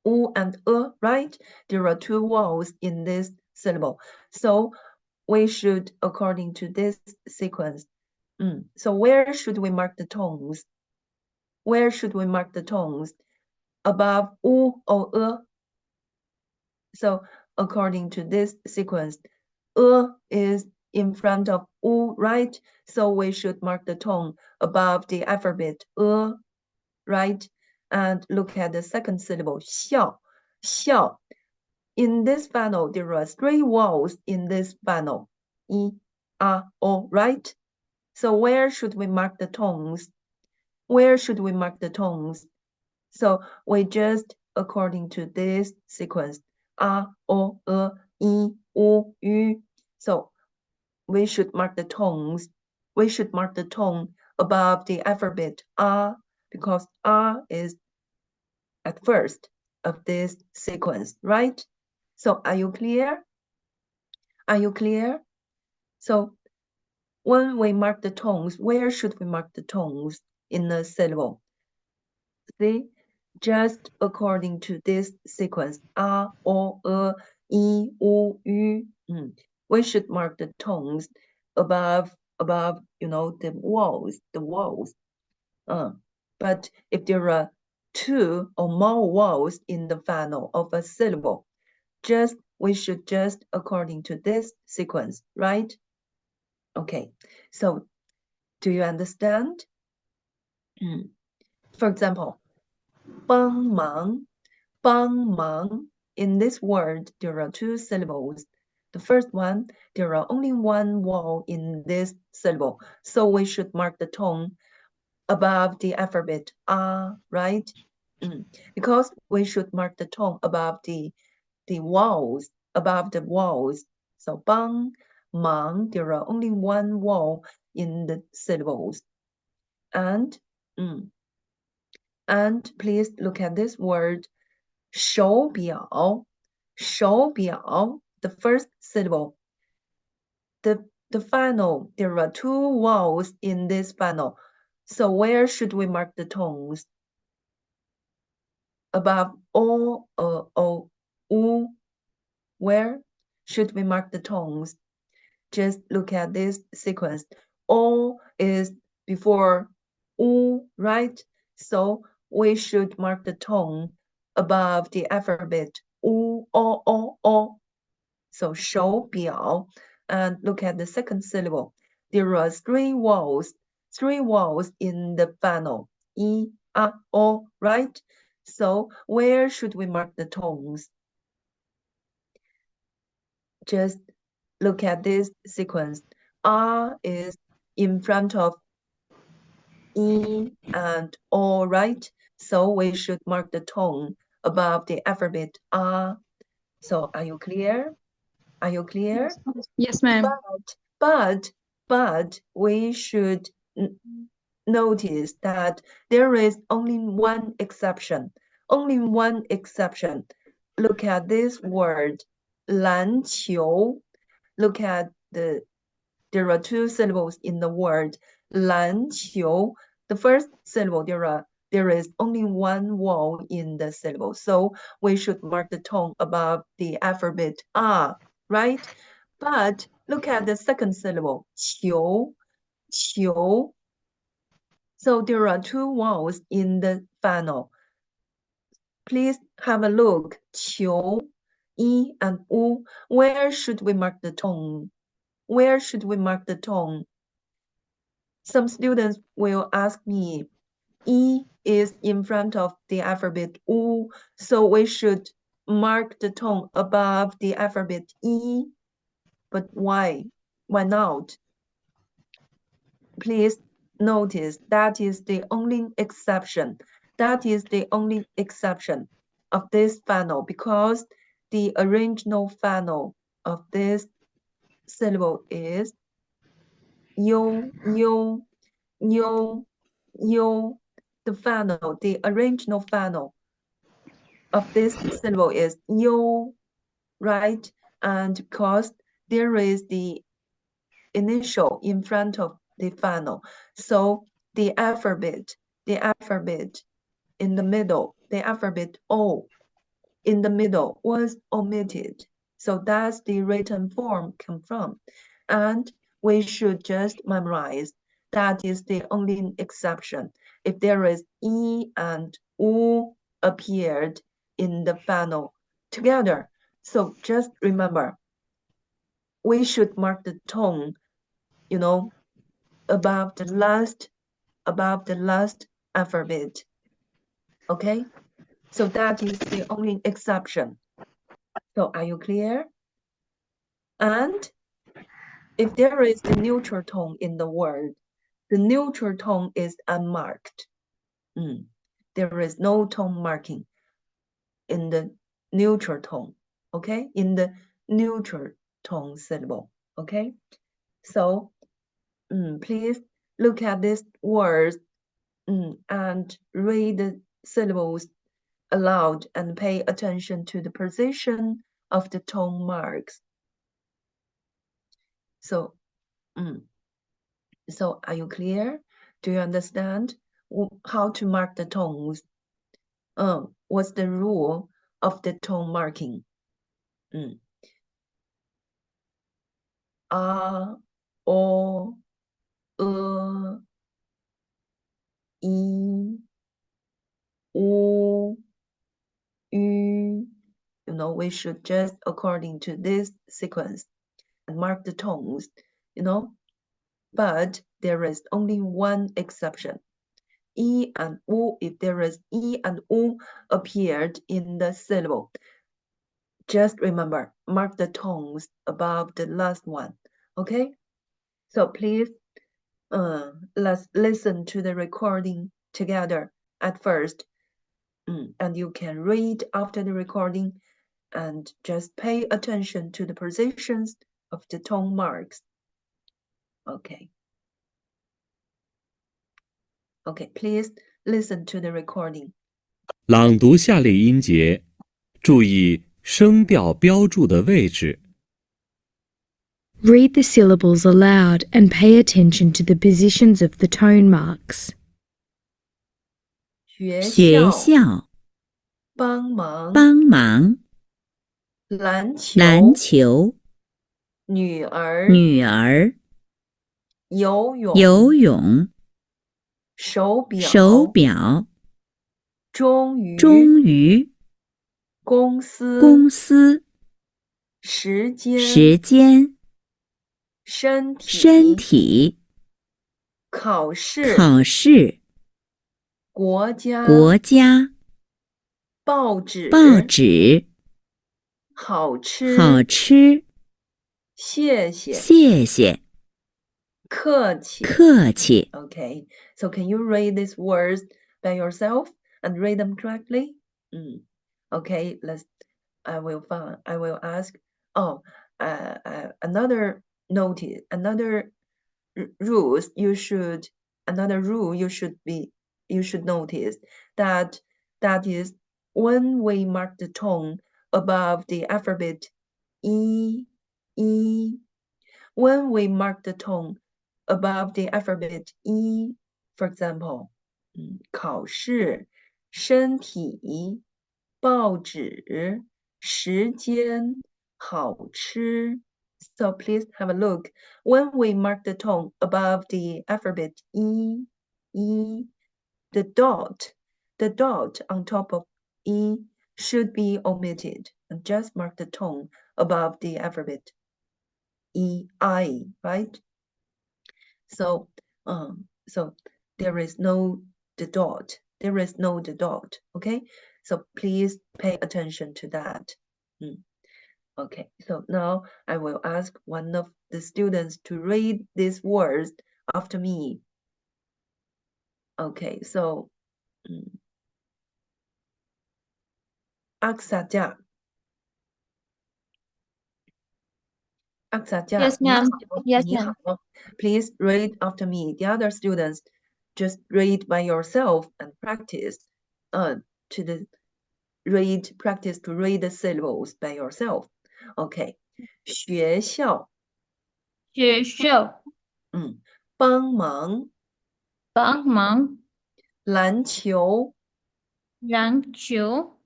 U and right? There are two vowels in this syllable. So we should, according to this sequence. So where should we mark the tones? Where should we mark the tones? Above U or So according to this sequence, is in front of U, right? So we should mark the tone above the alphabet right? And look at the second syllable, xiao, xiao. In this final, there are three vowels in this final, I, A, O, right? So where should we mark the tones? Where should we mark the tones? So we just, according to this sequence, A, O, I, U, Yu. So we should mark the tones. We should mark the tone above the alphabet A, because A is at first of this sequence, right? So are you clear? Are you clear? So when we mark the tones, where should we mark the tones in the syllable? See, just according to this sequence, A, O, I, U, Yu. We should mark the tones above, the vowels. But if there are two or more vowels in the final of a syllable, we should just according to this sequence, right? Okay, so do you understand? For example, 帮忙, 帮忙. In this word, there are two syllables. The first one, there are only one vowel in this syllable, so we should mark the tone above the alphabet A, right? Because we should mark the tone above the vowels, above the vowels. So 帮忙, there are only one vowel in the syllables. And please look at this word, 手表, 手表, the first syllable. The final, there are two vowels in this final. So where should we mark the tones? Above O, U. Where should we mark the tones? Just look at this sequence. O is before U, right? So we should mark the tone above the alphabet U, O. So 手表. And look at the second syllable. There are three vowels in the final. I, A, O, right? So where should we mark the tones? Just look at this sequence. R is in front of E and O, right? So we should mark the tone above the alphabet R. So are you clear? Are you clear? Yes, ma'am. But we should notice that there is only one exception. Only one exception. Look at this word, 篮球. Look at there are two syllables in the word 篮球. The first syllable, there is only one vowel in the syllable. So we should mark the tone above the alphabet R, right? But look at the second syllable, 球, 球. So there are two vowels in the final. Please have a look, 球, I and U. Where should we mark the tone? Where should we mark the tone? Some students will ask me, I is in front of the alphabet U, so we should mark the tone above the alphabet I. But why? Why not? Please notice that is the only exception. That is the only exception of this final, because the original final of this syllable is yo. The original final of this syllable is yo, right? and because there is the initial in front of the final, so the alphabet in the middle, the alphabet O in the middle was omitted. So that's the written form come from. And we should just memorize that is the only exception. If there is E and U appeared in the final together. So just remember, we should mark the tone, you know, above the last alphabet. Okay? So that is the only exception. So are you clear? And if there is the neutral tone in the word, the neutral tone is unmarked. There is no tone marking in the neutral tone, okay? In the neutral tone syllable, okay? So please look at these words and read the syllables aloud and pay attention to the position of the tone marks. So, so are you clear? Do you understand how to mark the tones? What's the rule of the tone marking? A, O, I, U, Ü. You know, we should just according to this sequence and mark the tones, you know. But there is only one exception. E and U, if there is E and U appeared in the syllable, just remember, mark the tones above the last one, okay? So please, let's listen to the recording together at first, and you can read after the recording and just pay attention to the positions of the tone marks. Okay. Okay, please listen to the recording. 朗读下列音节，注意声调标注的位置。 Read the syllables aloud and pay attention to the positions of the tone marks. 学校帮忙帮忙篮球篮球女儿女儿游泳游泳手表手表终于终于公司公司时间时间身身体考试考试国家国家报纸报纸好吃好吃谢谢谢谢客气客气 Okay, so can you read these words by yourself and read them correctly? Okay, I will ask. Another rule you should notice that is when we mark the tone above the alphabet E, when we mark the tone above the alphabet E, for example, 考试、身体、报纸、时间、好吃。So please have a look. When we mark the tone above the alphabet E, the dot on top of E should be omitted and just mark the tone above the alphabet EI, right? So, so there is no the dot. There is no the dot. Okay. So please pay attention to that. Okay. So now I will ask one of the students to read these words after me. Okay. So, Aksaja. Aksaja. Yes, ma'am. Yes, ma'am. Please read after me. The other students just read by yourself and practice practice to read the syllables by yourself. Okay, 学校，学校，帮忙，帮忙，篮球，篮球，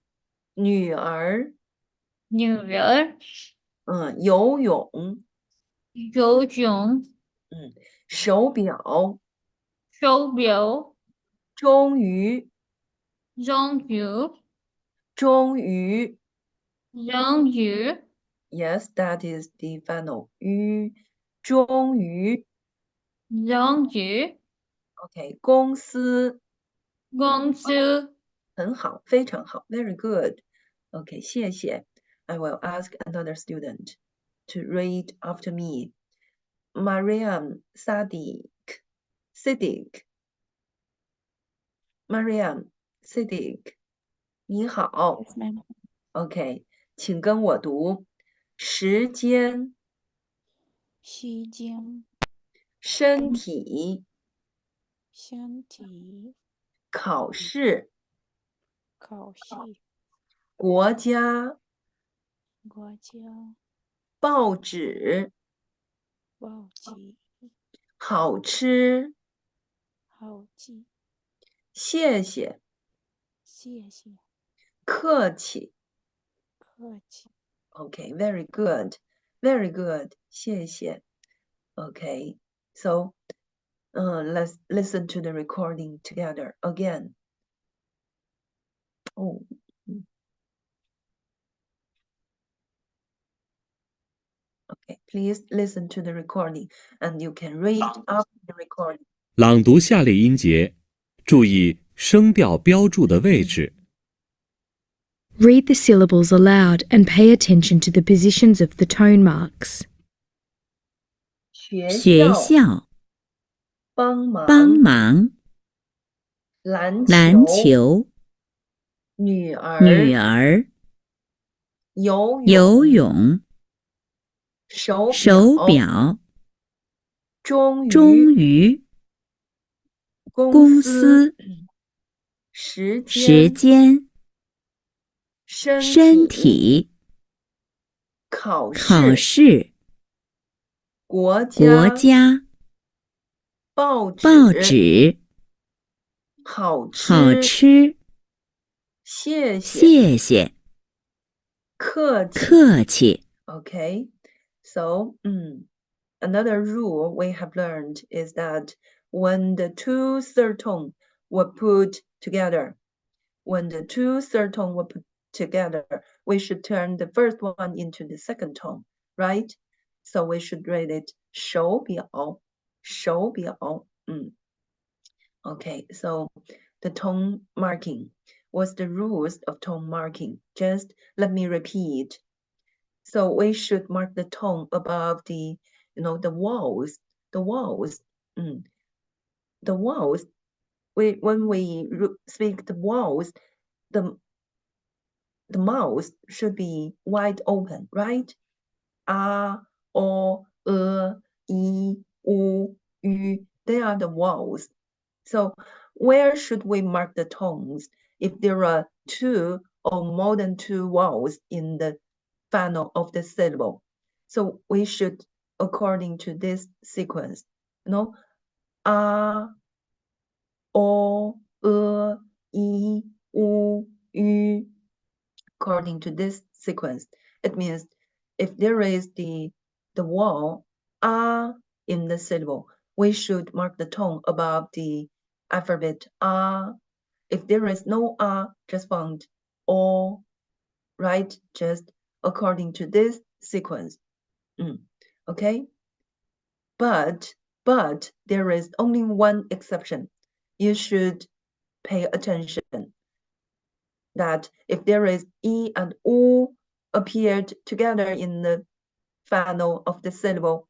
女儿，女儿，游泳，游泳，手表，手表，终于，终于，终于。终于， Yes, that is the final 于，终于。终于， OK，公司，公司，很好，非常好，very good。OK，谢谢。I will ask another student to read after me. Mariam Siddiq. Mariam Siddiq，你好。 Yes, ma'am. OK，请跟我读时间、时间、身体、身体、考试、考试、国家、国家、报纸、报纸、好吃、好吃、谢谢、谢谢、客气。客气。Okay, very good, very good. 谢谢. Okay, so let's listen to the recording together again. Oh. Okay, please listen to the recording and you can read after the recording. 朗读下列音节，注意声调标注的位置。 Read the syllables aloud and pay attention to the positions of the tone marks. 学学校，帮忙帮忙，篮篮球，女儿女儿，游游泳，手手表，终终于，公司，时时间，身身体，考考试，国国家，报报纸，好好吃，谢谢谢，客气。 Okay, so another rule we have learned is that when the two third tone were put together, we should turn the first one into the second tone, right? So we should read it 手表, 手表. Okay, so the tone marking. What's the rules of tone marking? Just let me repeat. So we should mark the tone above the, the vowels. The vowels. When we speak the vowels, the mouth should be wide open, right? A, O, E, U, Ü. They are the vowels. So where should we mark the tones if there are two or more than two vowels in the final of the syllable? So we should, according to this sequence, A, O, E, U, Ü. According to this sequence, it means if there is the vowel A in the syllable, we should mark the tone above the alphabet A. If there is no A, just found O, right? Just according to this sequence. Okay? But there is only one exception. You should pay attention that if there is E and U appeared together in the final of the syllable,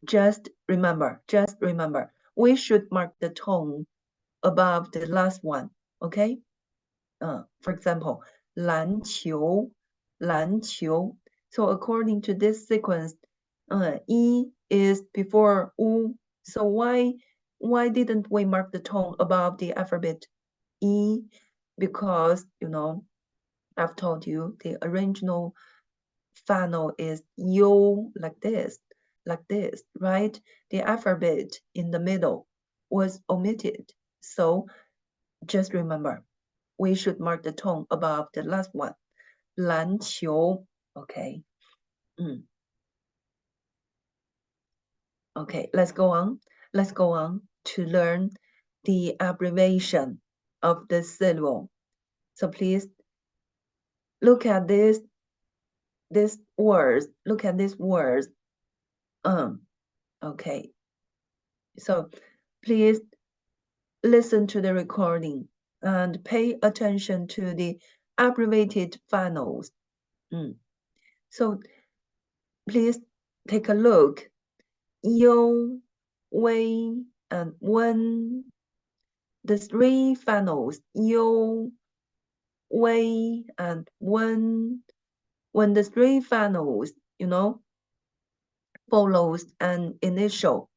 just remember, we should mark the tone above the last one, okay? For example, 篮球, 篮球. So according to this sequence, E is before U. So why didn't we mark the tone above the alphabet E? Because, I've told you the original final is you, like this, right? The alphabet in the middle was omitted. So just remember, we should mark the tone above the last one. 篮球, okay. Okay, let's go on. Let's go on to learn the abbreviation of the syllable. So please look at these words. Look at these words. Okay. So please listen to the recording and pay attention to the abbreviated finals. So please take a look. You, we, and when. The three finals, you, we, and when the three finals, follows an initial,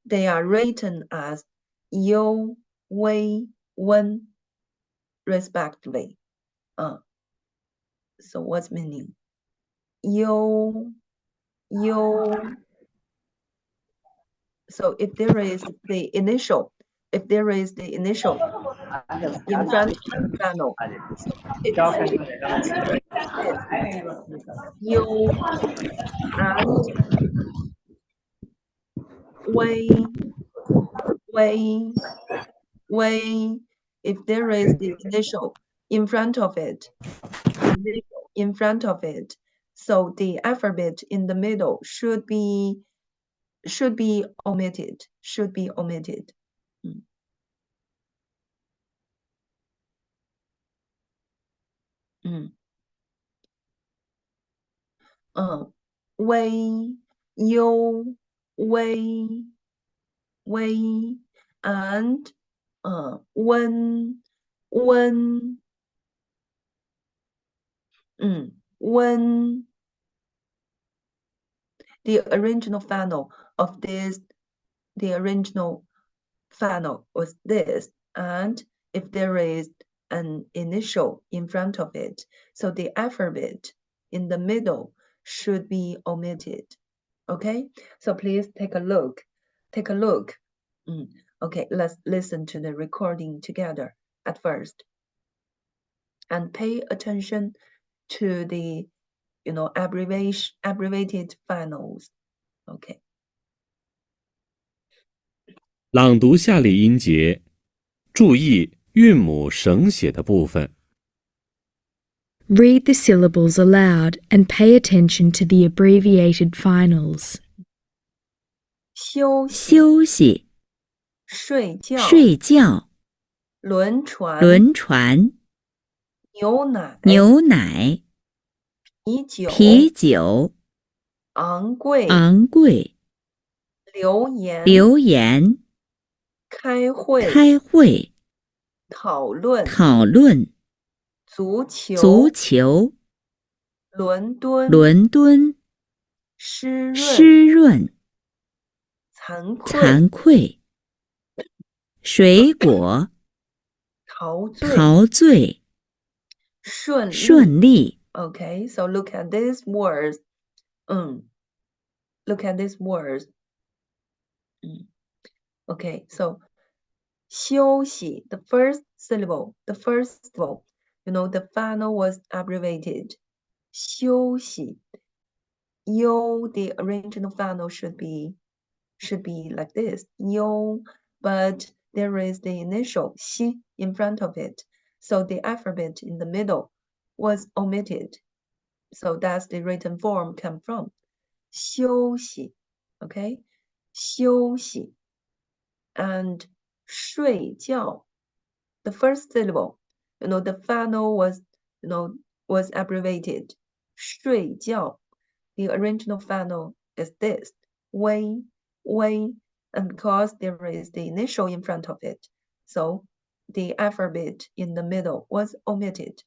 they are written as you, we, when, respectively. So what's meaning? You. So if there is the initial in front of the final, so it is you and we. If there is the initial in front of it, so the alphabet in the middle should be omitted. We, you, we, and when the original final of this, was this, and if there is an initial in front of it, so the alphabet in the middle should be omitted. Okay, so please take a look. Okay, let's listen to the recording together at first and pay attention to the abbreviated finals. Okay. 朗读下列音节，注意韵母省写的部分。 Read the syllables aloud and pay attention to the abbreviated finals. 休息、睡觉、睡觉、轮船、轮船、牛奶、牛奶、啤酒、昂贵、留言、开会、讨论、足球、伦敦、湿润、惭愧、水果、陶醉、顺利。 Okay, so look at these words. Look at these words. Okay, so 休息, the first syllable, the final was abbreviated. 休息. Yo, the original final should be like this. Yo, but there is the initial 西 in front of it. So the alphabet in the middle was omitted. So that's the written form come from. 休息. Okay? 休息. And 睡觉. The first syllable, the final was, was abbreviated. 睡觉. The original final is this. 微, and because there is the initial in front of it, so the alphabet in the middle was omitted.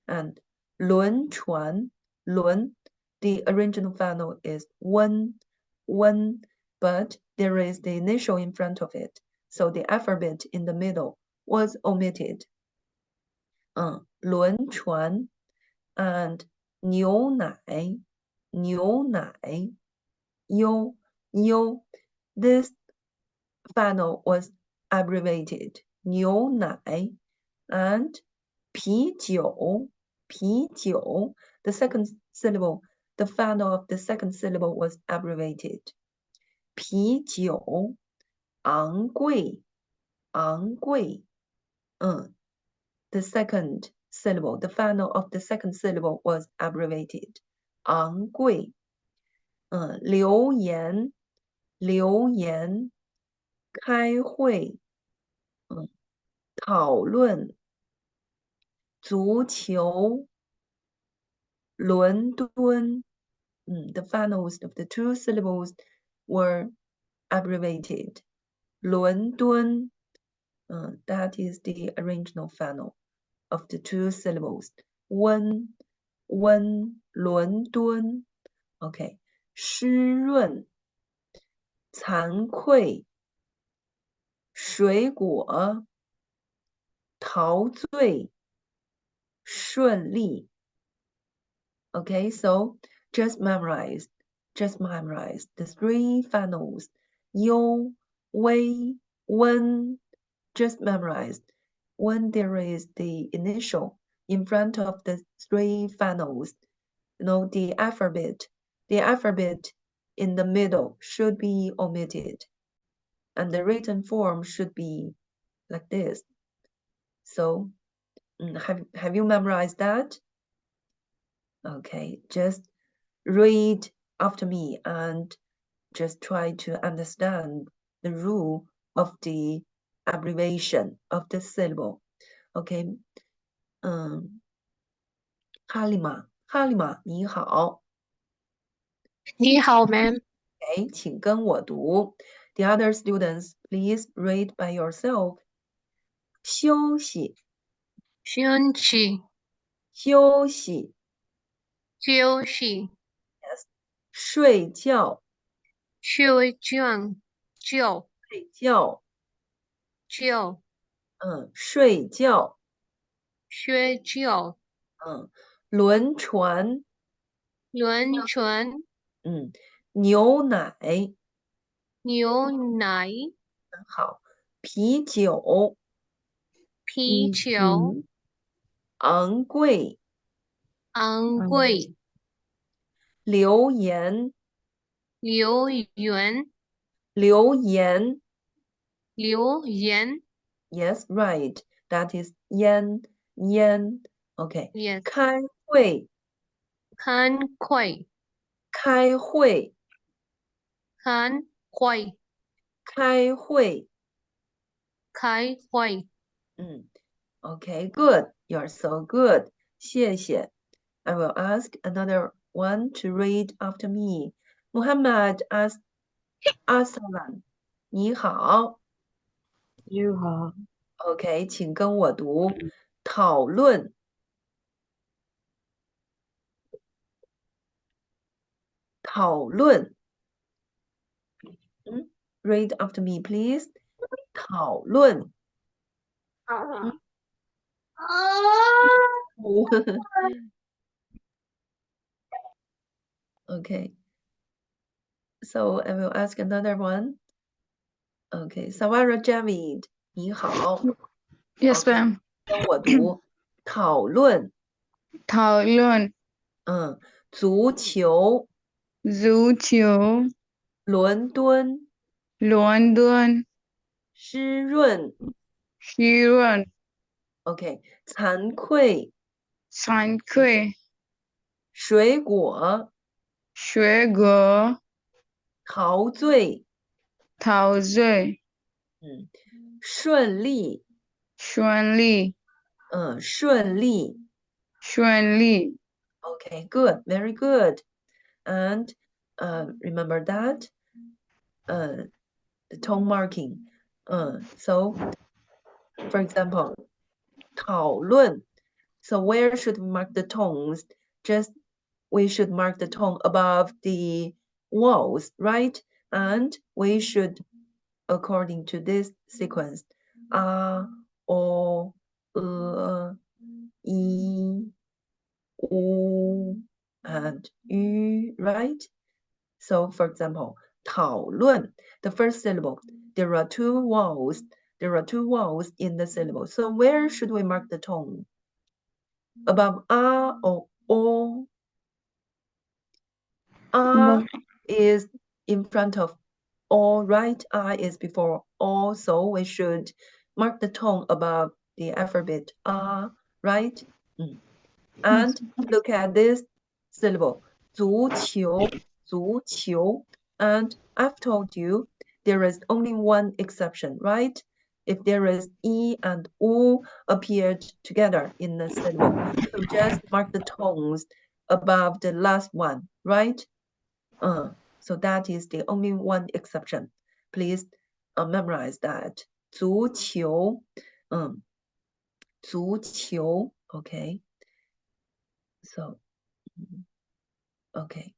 And 轮船, the original final is 温, but there is the initial in front of it, so the alphabet in the middle was omitted. 轮船 and 牛奶，牛奶，yo, yo. This final was abbreviated. 牛奶 and 啤酒，啤酒. The second syllable, the final of the second syllable was abbreviated. 啤酒，昂贵，昂贵。The second syllable, the final of the second syllable was abbreviated. 昂贵。留言，留言。开会。讨论。足球。伦敦。The finals of the two syllables were abbreviated. 伦敦. That is the original final of the two syllables. 温，伦敦. Okay. 湿润。惭愧。水果。陶醉。顺利. Okay, so just memorize the three finals. Yo, wei, wen. Just memorize. When there is the initial in front of the three finals, the alphabet in the middle should be omitted. And the written form should be like this. So, have you memorized that? Okay, just read after me and just try to understand the rule of the abbreviation of the syllable. Okay. Halima, 你好。你好 ma'am. Okay, 请跟我读. The other students, please read by yourself. 休息，休息，休息。休息， Yes. 睡觉，睡觉，觉，睡觉。觉，睡觉。睡觉，轮船。轮船，牛奶。牛奶，好。啤酒。啤酒，昂贵。昂贵，留言。留言，留言。留言 Yes, right. That is yen. Okay. Yes. 开会。开会，开会。开会，开会。开会。Okay, good. You're so good. 谢谢. I will ask another one to read after me. Muhammad Aslan. 你好。你好。Okay, 请跟我读。讨论。讨论。Read after me, please. 讨论。Okay. So I will ask another one. Okay, Sawara Javid, 你好。 Yes, ma'am. 跟我读。讨论。讨论。足球。足球。伦敦。伦敦。湿润。湿润。Okay, 惭愧。惭愧。水果。水果。陶醉。陶醉。顺利。顺利。顺利。顺利。Okay, good, very good. And remember that the tone marking. So, for example, 讨论. So where should we mark the tones? We should mark the tone above the vowels, right? And we should, according to this sequence, o, i, u, and yu, right? So for example, 讨论, the first syllable, there are two vowels. There are two vowels in the syllable. So where should we mark the tone? Above a or o? A is in front of o, right? A is before o, so we should mark the tone above the alphabet a, right? And look at this syllable, 足球, 足球. And I've told you there is only one exception, right? If there is e and u appeared together in the syllable, so just mark the tones above the last one, right? So that is the only one exception. Please memorize that. 足球, 足球, okay. So, okay.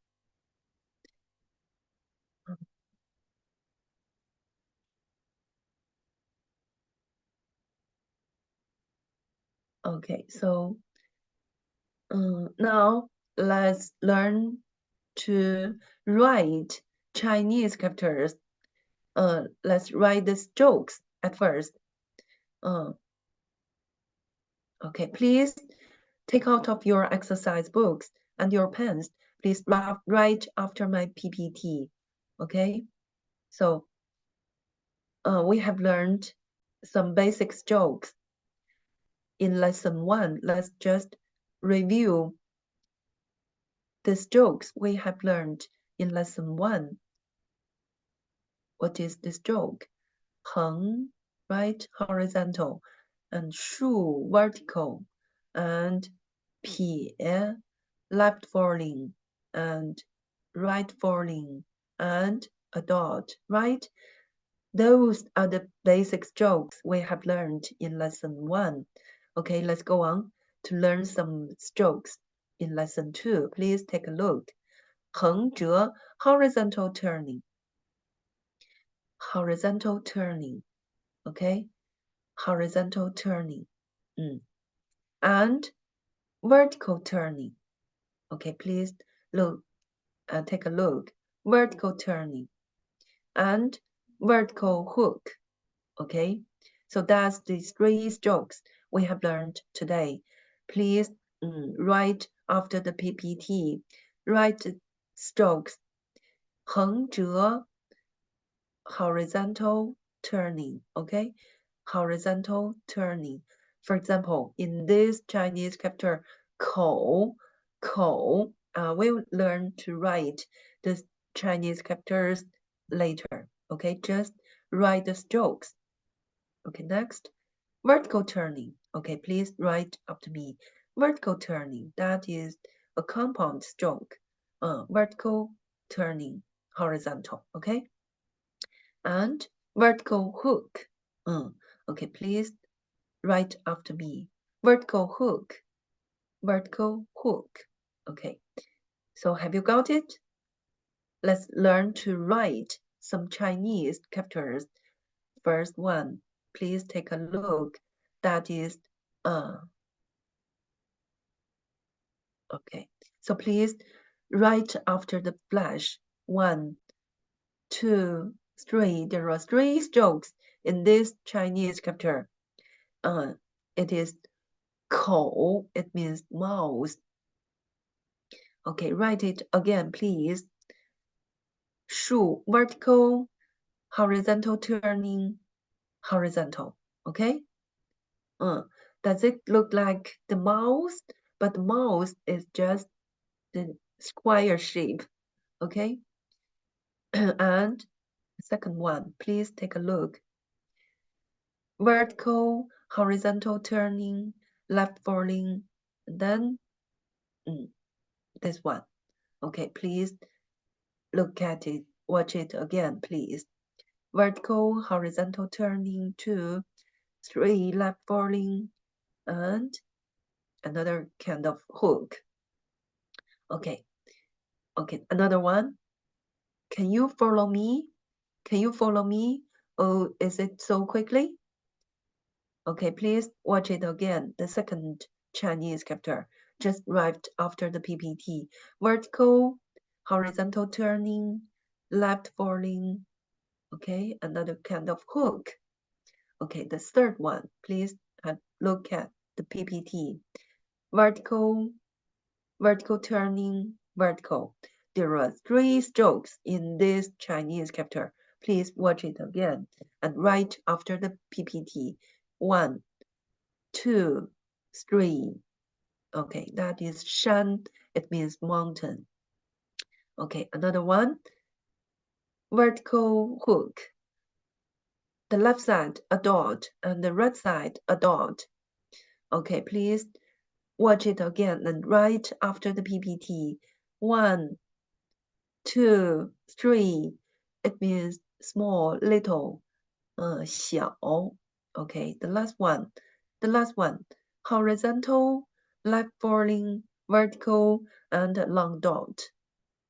Okay, so now let's learn to write Chinese characters. Let's write the strokes at first. Okay, please take out of your exercise books and your pens. Please write after my PPT. Okay, so we have learned some basic strokes in lesson 1. Let's just review the strokes we have learned in lesson 1. What is the stroke? 横, right, horizontal, and 竖, vertical, and 撇, left falling, and right falling, and a dot, right? Those are the basic strokes we have learned in lesson 1. Okay, let's go on to learn some strokes in lesson 2. Please take a look. 横折, horizontal turning. Horizontal turning. Okay, horizontal turning. And vertical turning. Okay, please look, take a look. Vertical turning and vertical hook. Okay, so that's the 3 strokes we have learned today. Please write after the PPT. Write the strokes. 横折, horizontal turning. Okay, horizontal turning. For example, in this Chinese character 口, we'll learn to write the Chinese characters later. Okay, just write the strokes. Okay, next, vertical turning. Okay, please write after me. Vertical turning, that is a compound stroke. Vertical turning, horizontal, okay? And vertical hook. Okay, please write after me. Vertical hook, vertical hook. Okay, so have you got it? Let's learn to write some Chinese characters. First one, please take a look. That is, okay. So please write after the flash. 1, 2, 3. There are 3 strokes in this Chinese character. It is 口. It means mouth. Okay, write it again, please. 竖, vertical, horizontal turning, horizontal. Okay. Does it look like the mouth? But the mouth is just the square shape. Okay. And second one, please take a look. Vertical, horizontal turning, left falling, and then this one. Okay, please look at it. Watch it again, please. Vertical, horizontal turning, 2, 3, left falling, and another kind of hook. Okay. Okay, another one. Can you follow me? Can you follow me? Oh, is it so quickly? Okay, please watch it again. The second Chinese character. just right after the PPT. Vertical, horizontal turning, left falling. Okay, another kind of hook. Okay, the third one, please look at the PPT. Vertical, vertical turning, vertical. There are 3 strokes in this Chinese character. Please watch it again and right after the PPT. 1, 2, 3. Okay, that is shan. It means mountain. Okay, another one. Vertical hook. The left side a dot and the right side a dot. Okay, please watch it again and right after the PPT. 1, 2, 3. It means small, little, 小. Okay, the last one. Horizontal, left falling, vertical, and long dot.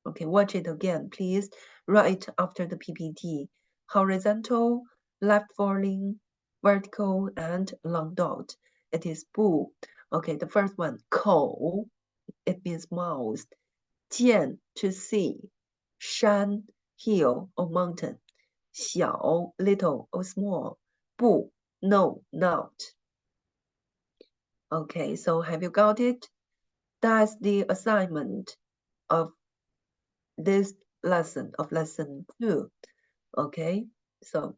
Okay, watch it again, please. Right after the PPT. Horizontal, left falling, vertical, and long dot. It is 不. Okay, the first one, 口, it means mouth. 见, to see. 山, hill or mountain. 小, little or small. 不, no, not. Okay, so have you got it? That's the assignment of this lesson, of lesson 2. Okay, so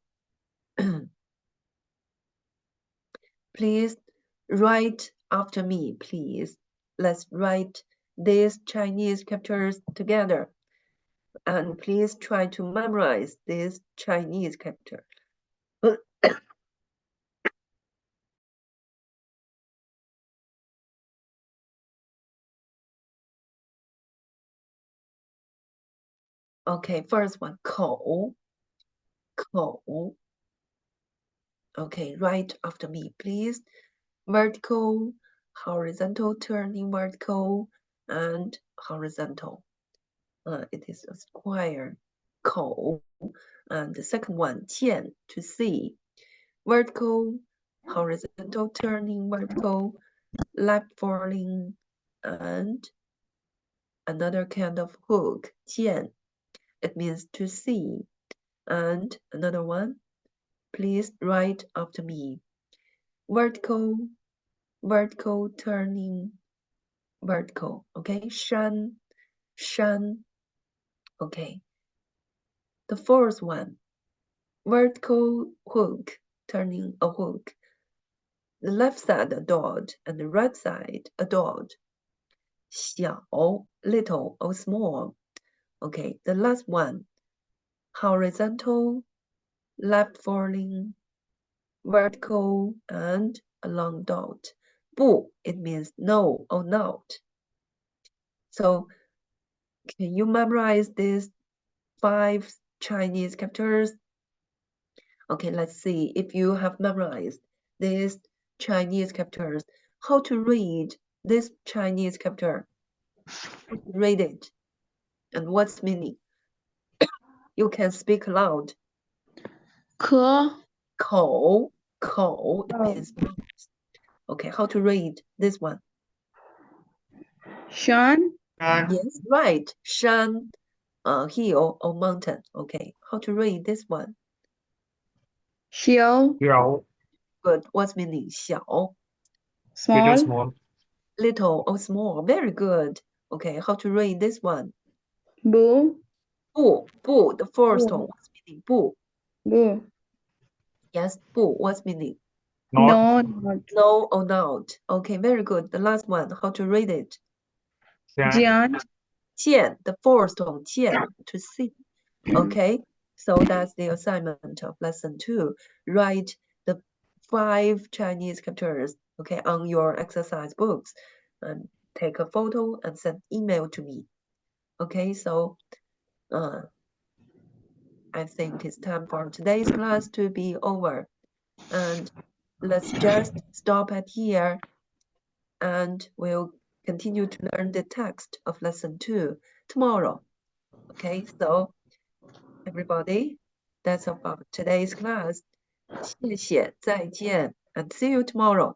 please write after me, please. Let's write these Chinese characters together. And please try to memorize this Chinese character. Okay, first one, 口. Okay, write after me, please. Vertical, horizontal, turning vertical, and horizontal. It is a square. 口. And the second one, 见, to see. Vertical, horizontal, turning vertical, left falling, and another kind of hook, 见. It means to see. And another one, please write after me. Vertical, vertical, turning, vertical. Okay, shan. Okay. The fourth one, vertical hook, turning a hook. The left side a dot and the right side a dot. 小, little or small. Okay, the last one, horizontal, left falling, vertical, and a long dot. 不, it means no or not. So, can you memorize these 5 Chinese characters? Okay, let's see if you have memorized these Chinese characters. How to read this Chinese character? Read it. And what's meaning? You can speak loud. 可口, it means mouth. Okay, how to read this one? 山 Yes, right. Shan, hill or mountain. Okay, how to read this one? 小 Good. What's meaning? 小, small little or small. Very good. Okay, how to read this one? 不不, the first不 one. What's meaning? 不. 不 Yes, 不. What's meaning? no not No or not. Okay, very good. The last one. How to read it? 见见, the first one. 见, to see. Okay, so that's the assignment of lesson 2. Write the 5 Chinese characters, okay, on your exercise books and take a photo and send email to me. Okay, so I think it's time for today's class to be over. And let's just stop at here and we'll continue to learn the text of lesson 2 tomorrow. Okay, so everybody, that's all for today's class. 谢谢，再见, and see you tomorrow.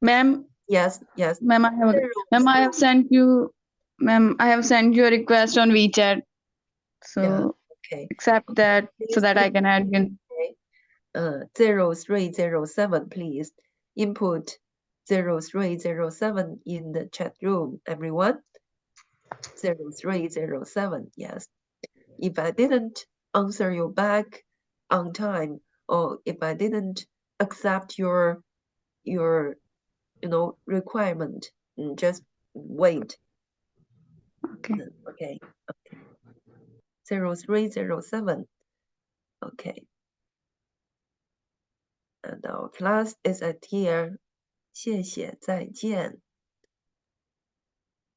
ma'am Yes, yes. Ma'am, I have sent you, ma'am, I have sent you a request on WeChat. So Yeah, okay. accept that so Please that I can add you. Okay. 0307, please. Input 0307 in the chat room, everyone. 0307, yes. If I didn't answer you back on time, or if I didn't accept your requirement, just wait. Okay. Okay. 0307. Okay. And our class is at here. 谢谢，再见。